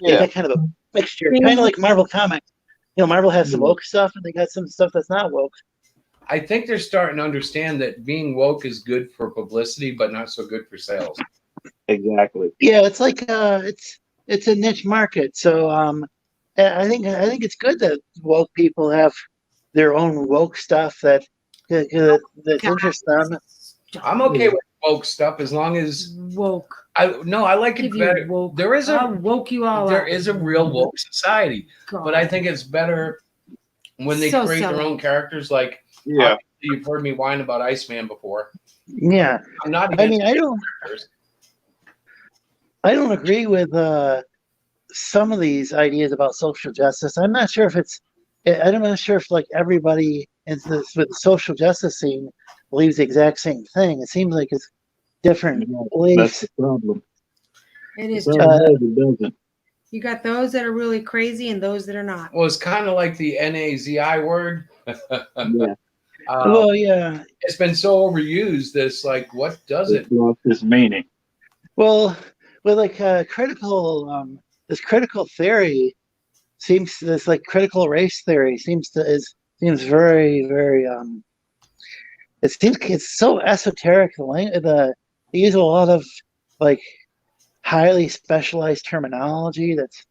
Speaker 5: They got kind of a mixture, kind of like Marvel Comics. You know, Marvel has some woke stuff, and they got some stuff that's not woke.
Speaker 2: I think they're starting to understand that being woke is good for publicity, but not so good for sales.
Speaker 3: Exactly.
Speaker 5: Yeah, it's like it's a niche market. So I think it's good that woke people have their own woke stuff that interests them.
Speaker 2: I'm okay with woke stuff as long as
Speaker 1: Woke.
Speaker 2: I like it
Speaker 1: Give you
Speaker 2: better.
Speaker 1: woke.
Speaker 2: There is
Speaker 1: I'll
Speaker 2: a
Speaker 1: woke you all
Speaker 2: there
Speaker 1: up.
Speaker 2: is a real woke society,
Speaker 1: God.
Speaker 2: but I think it's better when they
Speaker 1: So
Speaker 2: create their
Speaker 1: silly.
Speaker 2: own characters. Like,
Speaker 3: Yeah.
Speaker 2: you've heard me whine about Iceman before.
Speaker 5: Yeah,
Speaker 2: I'm not.
Speaker 5: I
Speaker 2: Against
Speaker 5: mean, I don't agree with some of these ideas about social justice. I'm not sure if I'm not sure if like everybody with the social justice scene believes the exact same thing. It seems like it's different
Speaker 3: That's
Speaker 5: beliefs.
Speaker 3: the problem.
Speaker 1: It is.
Speaker 3: The
Speaker 1: Jerk.
Speaker 3: problem is it doesn't.
Speaker 1: You got those that are really crazy and those that are not.
Speaker 2: Well, it's kind of like the NAZI word.
Speaker 3: Yeah.
Speaker 5: Well, yeah.
Speaker 2: It's been so overused that it's like, what does it?
Speaker 3: It's lost its meaning.
Speaker 5: Well, like critical theory this like critical race theory seems very very it seems it's so esoteric. They use a lot of like highly specialized terminology that's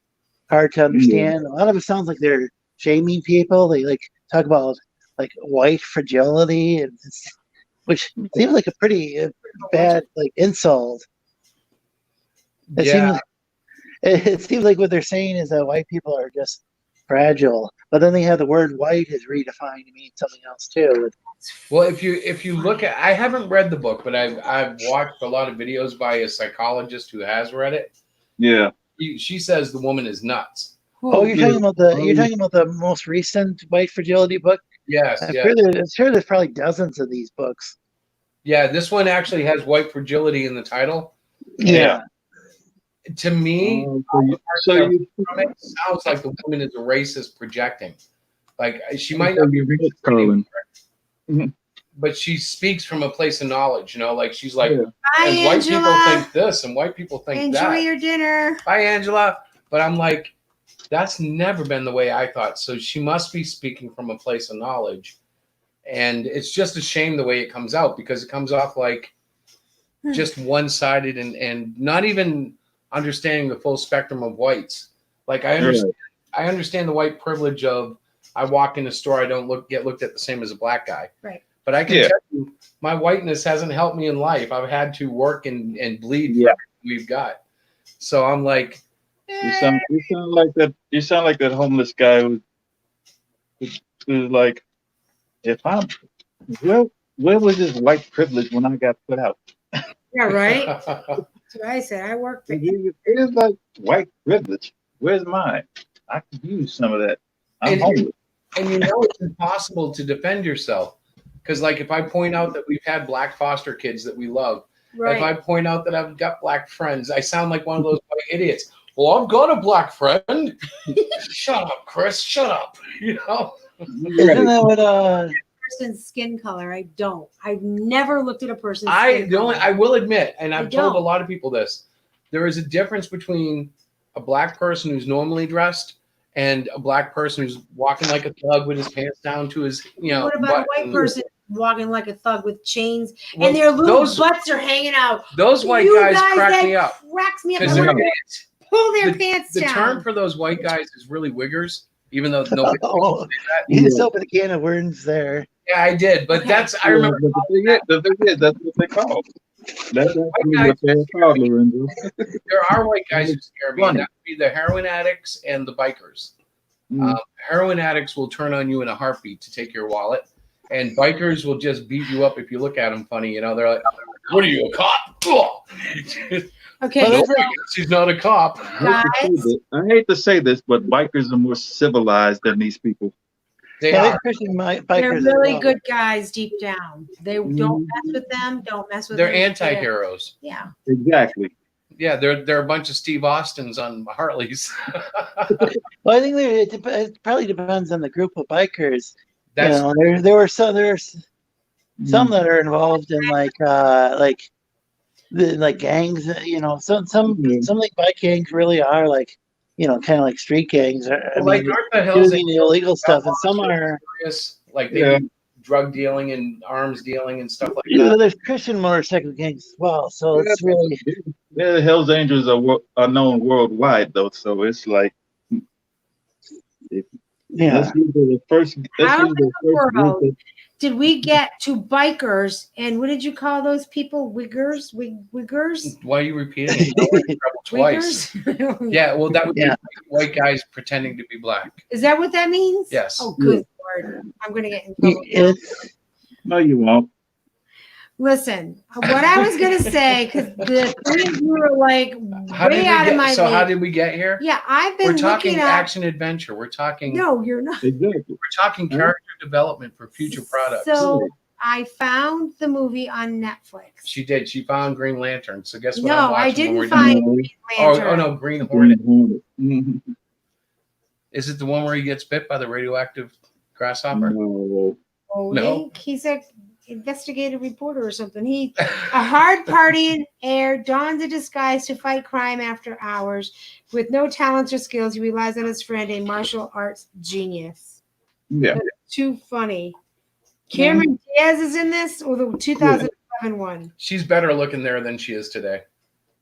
Speaker 5: hard to understand. A lot of it sounds like they're shaming people. They like talk about like white fragility, and which seems like a pretty bad like insult. It seems like what they're saying is that white people are fragile. But then they have the word white is redefined to mean something else too.
Speaker 2: Well, if you look at, I haven't read the book, but I've watched a lot of videos by a psychologist who has read it.
Speaker 3: Yeah.
Speaker 2: She says the woman is nuts.
Speaker 5: Oh, you're talking about the most recent white fragility book?
Speaker 2: Yes,
Speaker 5: I'm
Speaker 2: yes.
Speaker 5: sure there's probably dozens of these books.
Speaker 2: Yeah, this one actually has white fragility in the title.
Speaker 5: Yeah.
Speaker 2: To me, it sounds like the woman is a racist projecting. Like she might not be racist, but she speaks from a place of knowledge. Like she's like,
Speaker 1: Bye,
Speaker 2: and white
Speaker 1: Angela.
Speaker 2: people think this, and white people think that.
Speaker 1: Enjoy your dinner.
Speaker 2: Bye, Angela. But I'm like, that's never been the way I thought. So she must be speaking from a place of knowledge. And it's just a shame the way it comes out, because it comes off like just one-sided and not even understanding the full spectrum of whites. Like I understand the white privilege of, I walk in a store, I don't get looked at the same as a black guy.
Speaker 1: Right.
Speaker 2: But I can tell you, my whiteness hasn't helped me in life. I've had to work and bleed for everything we've got. So I'm like,
Speaker 3: you sound like that. You sound like that homeless guy who's like, where was this white privilege when I got put out?
Speaker 1: Yeah, right. That's what I said. I work for
Speaker 3: It is like white privilege. Where's mine? I could use some of that. I'm homeless.
Speaker 2: And it's impossible to defend yourself. Because like if I point out that we've had black foster kids that we love, if I point out that I've got black friends, I sound like one of those white idiots. Well, I've got a black friend. Shut up, Chris. Shut up.
Speaker 5: Isn't that what
Speaker 1: person's skin color? I don't. I've never looked at a person's skin color.
Speaker 2: I will admit, and I've told a lot of people this, there is a difference between a black person who's normally dressed and a black person who's walking like a thug with his pants down to his,
Speaker 1: What about a white person walking like a thug with chains and their little butts are hanging out?
Speaker 2: Those white guys crack me up.
Speaker 1: Cracks me up.
Speaker 2: Because they're
Speaker 1: pull their pants down.
Speaker 2: The term for those white guys is really wiggers, even though nobody
Speaker 5: that. You just opened a can of worms there.
Speaker 2: Yeah, I did, but I remember.
Speaker 3: The thing is, that's what they call. That's what they're called, Lorenzo.
Speaker 2: There are white guys who scare me. That would be the heroin addicts and the bikers. Heroin addicts will turn on you in a heartbeat to take your wallet, and bikers will just beat you up if you look at them funny. They're like, "What are you, a cop?"
Speaker 1: Okay,
Speaker 2: she's not a cop.
Speaker 1: Guys.
Speaker 3: I hate to say this, but bikers are more civilized than these people.
Speaker 2: They're
Speaker 1: really good guys deep down. They don't mess with them. Don't mess with them.
Speaker 2: They're anti-heroes.
Speaker 1: Yeah.
Speaker 3: Exactly.
Speaker 2: Yeah, they're a bunch of Steve Austins on Harleys.
Speaker 5: Well, I think it probably depends on the group of bikers. There were some that are involved in like gangs. Some like bike gangs really are like kind of like street gangs. Using the illegal stuff, and some are
Speaker 2: like they do drug dealing and arms dealing and stuff like that.
Speaker 5: There's Christian motorcycle gangs as well, so it's really.
Speaker 3: The Hells Angels are known worldwide, though, so it's like. That's usually the first.
Speaker 1: How in the world did we get to bikers? And what did you call those people? Wiggers? Wiggers?
Speaker 2: Why are you repeating it? Twice. Yeah, well, that would be white guys pretending to be black.
Speaker 1: Is that what that means?
Speaker 2: Yes.
Speaker 1: Oh, good Lord. I'm going to get in trouble.
Speaker 3: No, you won't.
Speaker 1: Listen, what I was going to say, because the things were like way out of my league.
Speaker 2: So how did we get here?
Speaker 1: Yeah, I've been looking
Speaker 2: We're talking
Speaker 1: up
Speaker 2: action adventure. We're talking.
Speaker 1: No, you're not.
Speaker 3: Exactly.
Speaker 2: We're talking character development for future products.
Speaker 1: So I found the movie on Netflix.
Speaker 2: She did. She found Green Lantern. So guess what?
Speaker 1: No,
Speaker 2: I'm watching
Speaker 1: I didn't
Speaker 2: when we're
Speaker 1: find
Speaker 2: done?
Speaker 1: Green Lantern.
Speaker 2: Oh no, Green Hornet.
Speaker 3: Mm-hmm.
Speaker 2: Is it the one where he gets bit by the radioactive grasshopper?
Speaker 3: No.
Speaker 1: Oh,
Speaker 2: No.
Speaker 1: He's a investigative reporter or something. A hard partying heir dons a disguise to fight crime after hours. With no talents or skills, he relies on his friend, a martial arts genius.
Speaker 3: Yeah.
Speaker 1: That's too funny. Cameron Diaz is in this, or the 2011 one?
Speaker 2: She's better looking there than she is today.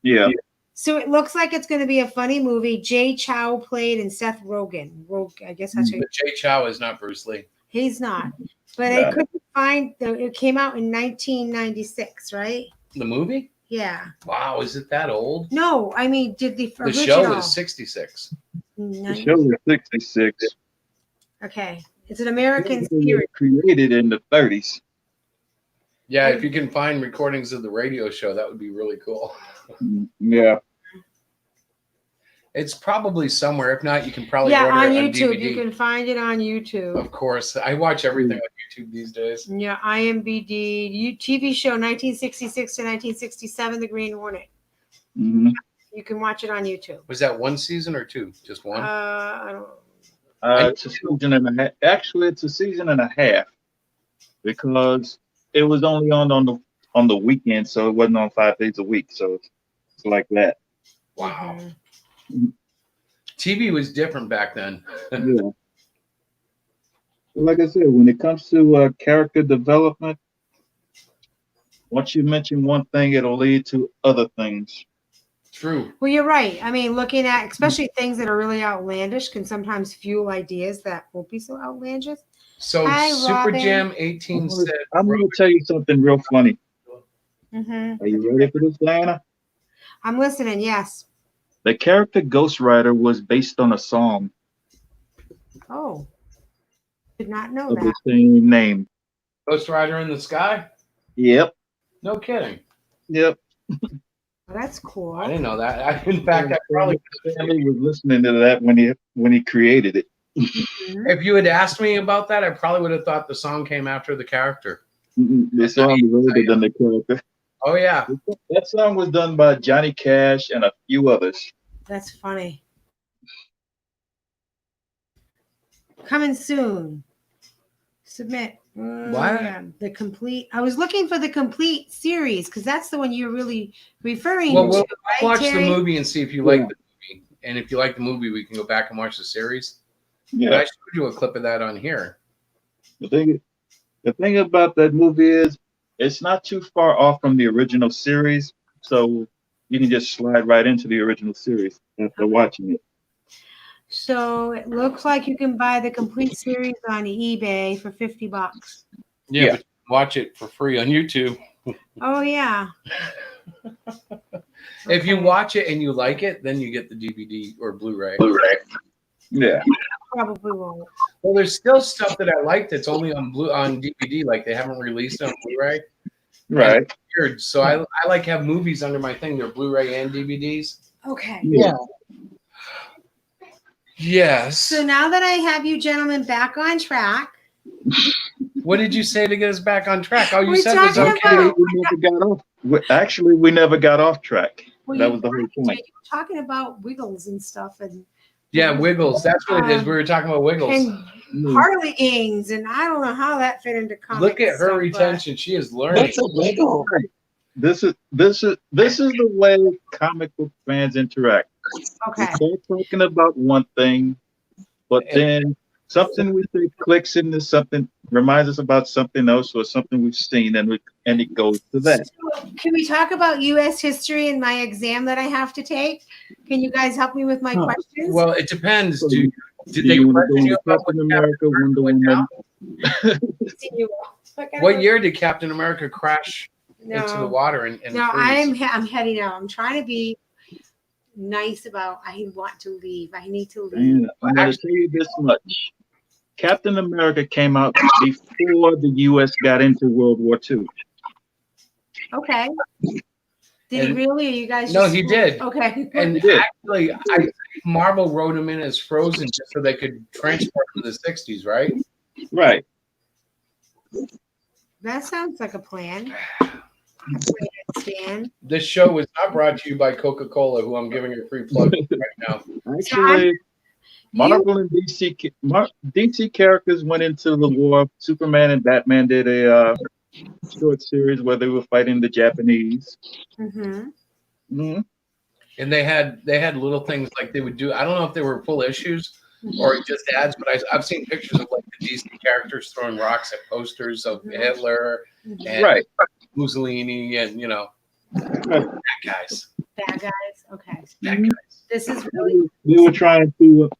Speaker 3: Yeah.
Speaker 1: So it looks like it's going to be a funny movie. Jay Chow played and Seth Rogen. I guess that's
Speaker 2: But Jay Chow is not Bruce Lee.
Speaker 1: He's not. But I couldn't find it came out in 1996, right?
Speaker 2: The movie?
Speaker 1: Yeah.
Speaker 2: Wow, is it that old?
Speaker 1: No, I mean, did the
Speaker 2: The
Speaker 1: original?
Speaker 2: show is 66.
Speaker 3: The show was 66.
Speaker 1: Okay. It's an American
Speaker 3: It was
Speaker 1: series.
Speaker 3: created in the 30s.
Speaker 2: Yeah, if you can find recordings of the radio show, that would be really cool.
Speaker 3: Yeah.
Speaker 2: It's probably somewhere. If not, you can probably
Speaker 1: Yeah,
Speaker 2: order
Speaker 1: on
Speaker 2: it on
Speaker 1: YouTube.
Speaker 2: DVD.
Speaker 1: You can find it on YouTube.
Speaker 2: Of course. I watch everything on YouTube these days.
Speaker 1: Yeah, IMBD TV show 1966 to 1967, The Green Hornet.
Speaker 3: Mm-hmm.
Speaker 1: You can watch it on YouTube.
Speaker 2: Was that one season or two? Just one?
Speaker 1: I don't.
Speaker 3: It's a season and a half. Actually, it's a season and a half because it was only on the weekend, so it wasn't on 5 days a week. So it's like that.
Speaker 2: Wow.
Speaker 1: Mm-hmm.
Speaker 2: TV was different back then.
Speaker 3: Yeah. Like I said, when it comes to character development, once you mention one thing, it'll lead to other things.
Speaker 2: True.
Speaker 1: Well, you're right. I mean, looking at especially things that are really outlandish can sometimes fuel ideas that won't be so outlandish.
Speaker 2: So
Speaker 1: Hi,
Speaker 2: Super
Speaker 1: Robin.
Speaker 2: Jam 18 said.
Speaker 3: I'm going to tell you something real funny.
Speaker 1: Mm-hmm.
Speaker 3: Are you ready for this, Diana?
Speaker 1: I'm listening. Yes.
Speaker 3: The character Ghost Rider was based on a song
Speaker 1: Oh, did not know
Speaker 3: of
Speaker 1: that.
Speaker 3: the same name.
Speaker 2: Ghost Rider in the Sky?
Speaker 3: Yep.
Speaker 2: No kidding.
Speaker 3: Yep.
Speaker 1: Well, that's cool.
Speaker 2: I didn't know that. In fact, I probably.
Speaker 3: Family was listening to that when he created it.
Speaker 1: Mhm.
Speaker 2: If you had asked me about that, I probably would have thought the song came after the character.
Speaker 3: The song was older than the character.
Speaker 2: Oh, yeah.
Speaker 3: That song was done by Johnny Cash and a few others.
Speaker 1: That's funny. Coming soon. Submit.
Speaker 2: What?
Speaker 1: Yeah, the complete. I was looking for the complete series because that's the one you're really referring
Speaker 2: Well,
Speaker 1: to.
Speaker 2: we'll
Speaker 1: Right,
Speaker 2: watch
Speaker 1: Terry?
Speaker 2: the movie and see if you like the movie. And if you like the movie, we can go back and watch the series. But I
Speaker 3: Yeah.
Speaker 2: showed you a clip of that on here.
Speaker 3: The thing about that movie is it's not too far off from the original series, so you can just slide right into the original series after watching it.
Speaker 1: So it looks like you can buy the complete series on eBay for $50.
Speaker 2: Yeah,
Speaker 3: Yeah.
Speaker 2: but watch it for free on YouTube.
Speaker 1: Oh yeah.
Speaker 2: If you
Speaker 1: Okay.
Speaker 2: watch it and you like it, then you get the DVD or Blu-ray.
Speaker 3: Yeah.
Speaker 1: Probably won't.
Speaker 2: Well, there's still stuff that I like that's only on DVD, like they haven't released on Blu-ray.
Speaker 3: Right.
Speaker 2: Weird. So I like have movies under my thing. They're Blu-ray and DVDs.
Speaker 1: Okay.
Speaker 3: Yeah.
Speaker 2: Yes.
Speaker 1: So now that I have you gentlemen back on track,
Speaker 2: What did you say to get us back on track? Oh, you
Speaker 1: We
Speaker 2: said it was
Speaker 1: talking
Speaker 2: okay.
Speaker 1: about-
Speaker 3: We never got off. Actually, we never got off track.
Speaker 1: well,
Speaker 3: That
Speaker 1: you
Speaker 3: was the whole
Speaker 1: were
Speaker 3: point.
Speaker 1: talking about Wiggles and stuff and
Speaker 2: Yeah, Wiggles. That's what it is. We were talking about Wiggles.
Speaker 1: and Harley Ings, and I don't know how that fit into comics.
Speaker 2: Look at her
Speaker 1: stuff, but-
Speaker 2: retention. She is learning.
Speaker 5: What's a wiggle?
Speaker 3: This is the way comic book fans interact. We
Speaker 1: Okay.
Speaker 3: start talking about one thing, but then something we think clicks into something, reminds us about something else or something we've seen, and it goes to that.
Speaker 1: So can we talk about U.S. history in my exam that I have to take? Can you guys help me with my questions?
Speaker 2: Well, it depends. Did
Speaker 3: Do
Speaker 2: they
Speaker 3: you want to
Speaker 2: question
Speaker 3: go
Speaker 2: you
Speaker 3: into
Speaker 2: about
Speaker 3: Captain
Speaker 2: what
Speaker 3: America, Wonder
Speaker 2: went
Speaker 3: Woman?
Speaker 2: down? What year did Captain America crash into the water and
Speaker 1: No,
Speaker 2: freeze?
Speaker 1: I'm heading out. I'm trying to be nice about. I want to leave. I need to leave.
Speaker 3: And I'm going to tell you this much. Captain America came out before the U.S. got into World War II.
Speaker 1: Okay. Did he
Speaker 2: And-
Speaker 1: really? Are you guys?
Speaker 2: No,
Speaker 1: just-
Speaker 2: he did.
Speaker 1: Okay.
Speaker 2: And
Speaker 3: He did.
Speaker 2: actually, I think Marvel wrote him in as Frozen just so they could transport him to the 60s, right?
Speaker 3: Right.
Speaker 1: That sounds like a plan. That's where I stand.
Speaker 2: This show was not brought to you by Coca-Cola, who I'm giving a free plug to right now.
Speaker 3: Actually, Marvel and DC characters went into the war. Superman and Batman did a short series where they were fighting the Japanese.
Speaker 1: Mm-hmm.
Speaker 3: Mhm.
Speaker 2: And they had little things like they would do. I don't know if they were full issues or just ads, but I've seen pictures of like the DC characters throwing rocks at posters of Hitler and
Speaker 3: Right.
Speaker 2: Mussolini and
Speaker 3: Right.
Speaker 2: bad guys.
Speaker 1: Bad guys. Okay.
Speaker 2: Bad guys.
Speaker 1: This is really
Speaker 3: We were trying to.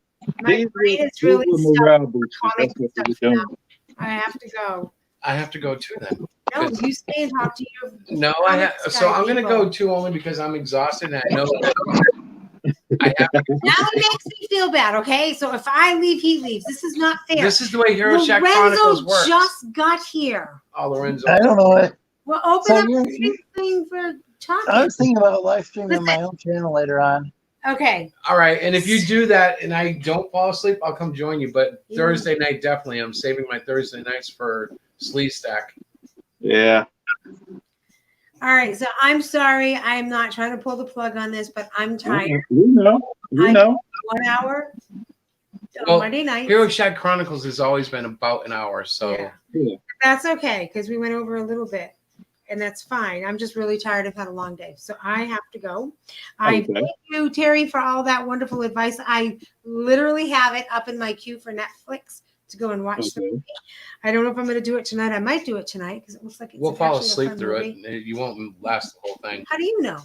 Speaker 1: my brain is really
Speaker 3: were
Speaker 1: stuck.
Speaker 3: morale boosters.
Speaker 1: comic
Speaker 3: That's what
Speaker 1: stuff
Speaker 3: we were
Speaker 1: now.
Speaker 3: doing.
Speaker 1: I have to go.
Speaker 2: I have to go too then.
Speaker 1: No, you stay and talk to your.
Speaker 2: No, so I'm going to go too only because I'm exhausted and I know I have,
Speaker 1: Now it makes me feel bad, okay? So if I leave, he leaves. This is not fair.
Speaker 2: this is the way Hero Shack Chronicles
Speaker 1: Lorenzo
Speaker 2: works.
Speaker 1: just got here.
Speaker 2: Oh, Lorenzo.
Speaker 5: I don't know what.
Speaker 1: Well, open
Speaker 5: So
Speaker 1: up
Speaker 5: you're-
Speaker 1: the thing for talking.
Speaker 5: I was thinking about live streaming my own channel later on.
Speaker 1: Okay.
Speaker 2: All right, and if you do that and I don't fall asleep, I'll come join you. But
Speaker 1: Yeah.
Speaker 2: Thursday night, definitely. I'm saving my Thursday nights for Slee Stack.
Speaker 3: Yeah.
Speaker 1: All right. So I'm sorry. I'm not trying to pull the plug on this, but I'm tired.
Speaker 3: We know. We know.
Speaker 1: 1 hour on
Speaker 2: Well,
Speaker 1: Monday night.
Speaker 2: Hero Shack Chronicles has always been about an hour, so
Speaker 1: Yeah. That's okay because we went over a little bit. And that's fine. I'm just really tired. I've had a long day. So I have to go. I
Speaker 3: Okay.
Speaker 1: thank you, Terry, for all that wonderful advice. I literally have it up in my queue for Netflix to go and watch.
Speaker 3: Okay.
Speaker 1: I don't know if I'm going to do it tonight. I might do it tonight because it looks like it's
Speaker 2: we'll fall
Speaker 1: actually a
Speaker 2: asleep
Speaker 1: fun
Speaker 2: through
Speaker 1: movie.
Speaker 2: it. You won't last the whole thing.
Speaker 1: How do you know?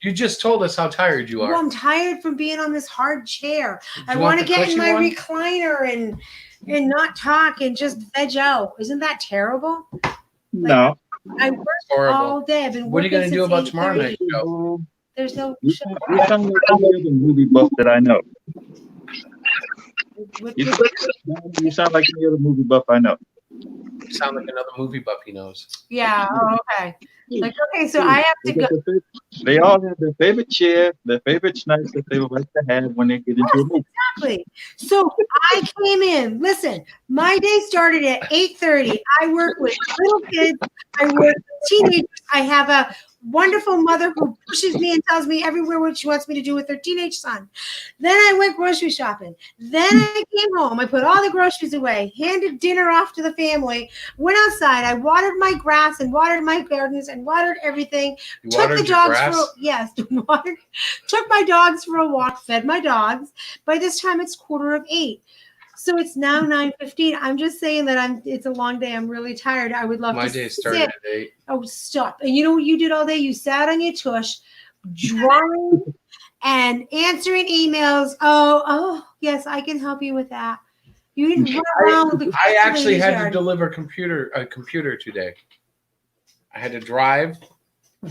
Speaker 2: You just told us how tired you
Speaker 1: Well,
Speaker 2: are.
Speaker 1: I'm tired from being on this hard chair. I
Speaker 2: you
Speaker 1: want
Speaker 2: want
Speaker 1: to
Speaker 2: the
Speaker 1: get in
Speaker 2: cushy
Speaker 1: my
Speaker 2: one?
Speaker 1: recliner and not talk and just veg out. Isn't that terrible?
Speaker 3: No.
Speaker 1: I worked
Speaker 2: Horrible.
Speaker 1: all day. I've been
Speaker 2: What are you
Speaker 1: working
Speaker 2: going to do
Speaker 1: since
Speaker 2: about tomorrow
Speaker 1: 8:30.
Speaker 2: night show?
Speaker 1: There's no
Speaker 3: You
Speaker 1: show.
Speaker 3: sound like any other movie buff that I know.
Speaker 1: What-
Speaker 3: You sound like any other movie buff I know.
Speaker 2: You sound like another movie buff he knows.
Speaker 1: Yeah. Oh, okay. Like, okay, so I have to go.
Speaker 3: They all have their favorite chair, their favorite snacks that they would like to have when they get into a movie.
Speaker 1: Exactly. So I came in. Listen, my day started at 8:30. I work with little kids. I work with teenagers. I have a wonderful mother who pushes me and tells me everywhere what she wants me to do with her teenage son. Then I went grocery shopping. Then I came home. I put all the groceries away, handed dinner off to the family, went outside. I watered my grass and watered my gardens and watered everything.
Speaker 2: You
Speaker 1: Took
Speaker 2: watered
Speaker 1: the
Speaker 2: your
Speaker 1: dogs
Speaker 2: grass?
Speaker 1: for yes, watered, took my dogs for a walk, fed my dogs. By this time it's 7:45. So it's now 9:15. I'm just saying that it's a long day. I'm really tired. I would love
Speaker 2: My
Speaker 1: to
Speaker 2: day
Speaker 1: sit.
Speaker 2: started at 8.
Speaker 1: Oh, stop. And you know what you did all day? You sat on your tush, drawing and answering emails. Oh, yes, I can help you with that. You didn't run around with the
Speaker 2: I actually had to
Speaker 1: yard.
Speaker 2: deliver a computer today. I had to drive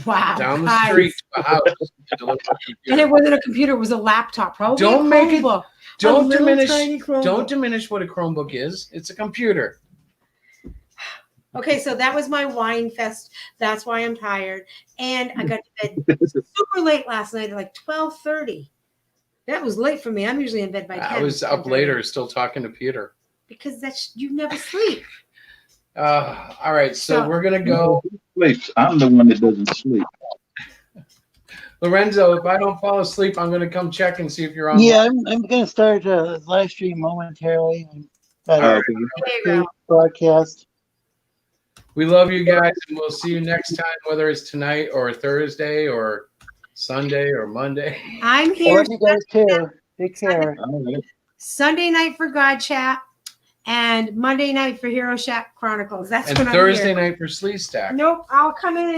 Speaker 1: Wow,
Speaker 2: down the
Speaker 1: guys.
Speaker 2: street to a house to deliver a computer.
Speaker 1: And it wasn't a computer, it was a laptop. Probably
Speaker 2: Don't
Speaker 1: a
Speaker 2: make it-
Speaker 1: Chromebook. A
Speaker 2: Don't
Speaker 1: little
Speaker 2: diminish.
Speaker 1: tiny Chromebook.
Speaker 2: Don't diminish what a Chromebook is. It's a computer.
Speaker 1: Okay, so that was my wine fest. That's why I'm tired. And I got to bed super late last night at like 12:30. That was late for me. I'm usually in bed by 10.
Speaker 2: I was up
Speaker 1: 10:30.
Speaker 2: later, still talking to Peter.
Speaker 1: Because you never sleep.
Speaker 2: All right, so
Speaker 1: So-
Speaker 2: we're gonna go,
Speaker 3: Sleeps. I'm the one that doesn't sleep.
Speaker 2: Lorenzo. If I don't fall asleep, I'm gonna come check and see if you're on.
Speaker 5: Yeah, I'm going to start a live stream momentarily. Got a
Speaker 1: There you go.
Speaker 5: broadcast.
Speaker 2: We love you guys, and we'll see you next time, whether it's tonight or Thursday or Sunday or Monday.
Speaker 1: I'm here
Speaker 5: Love you guys too. Take care.
Speaker 3: All right.
Speaker 1: Sunday night for God Chat and Monday night for Hero Shack Chronicles. That's
Speaker 2: And
Speaker 1: when I'm
Speaker 2: Thursday
Speaker 1: here.
Speaker 2: night for Slee Stack.
Speaker 1: Nope, I'll come in and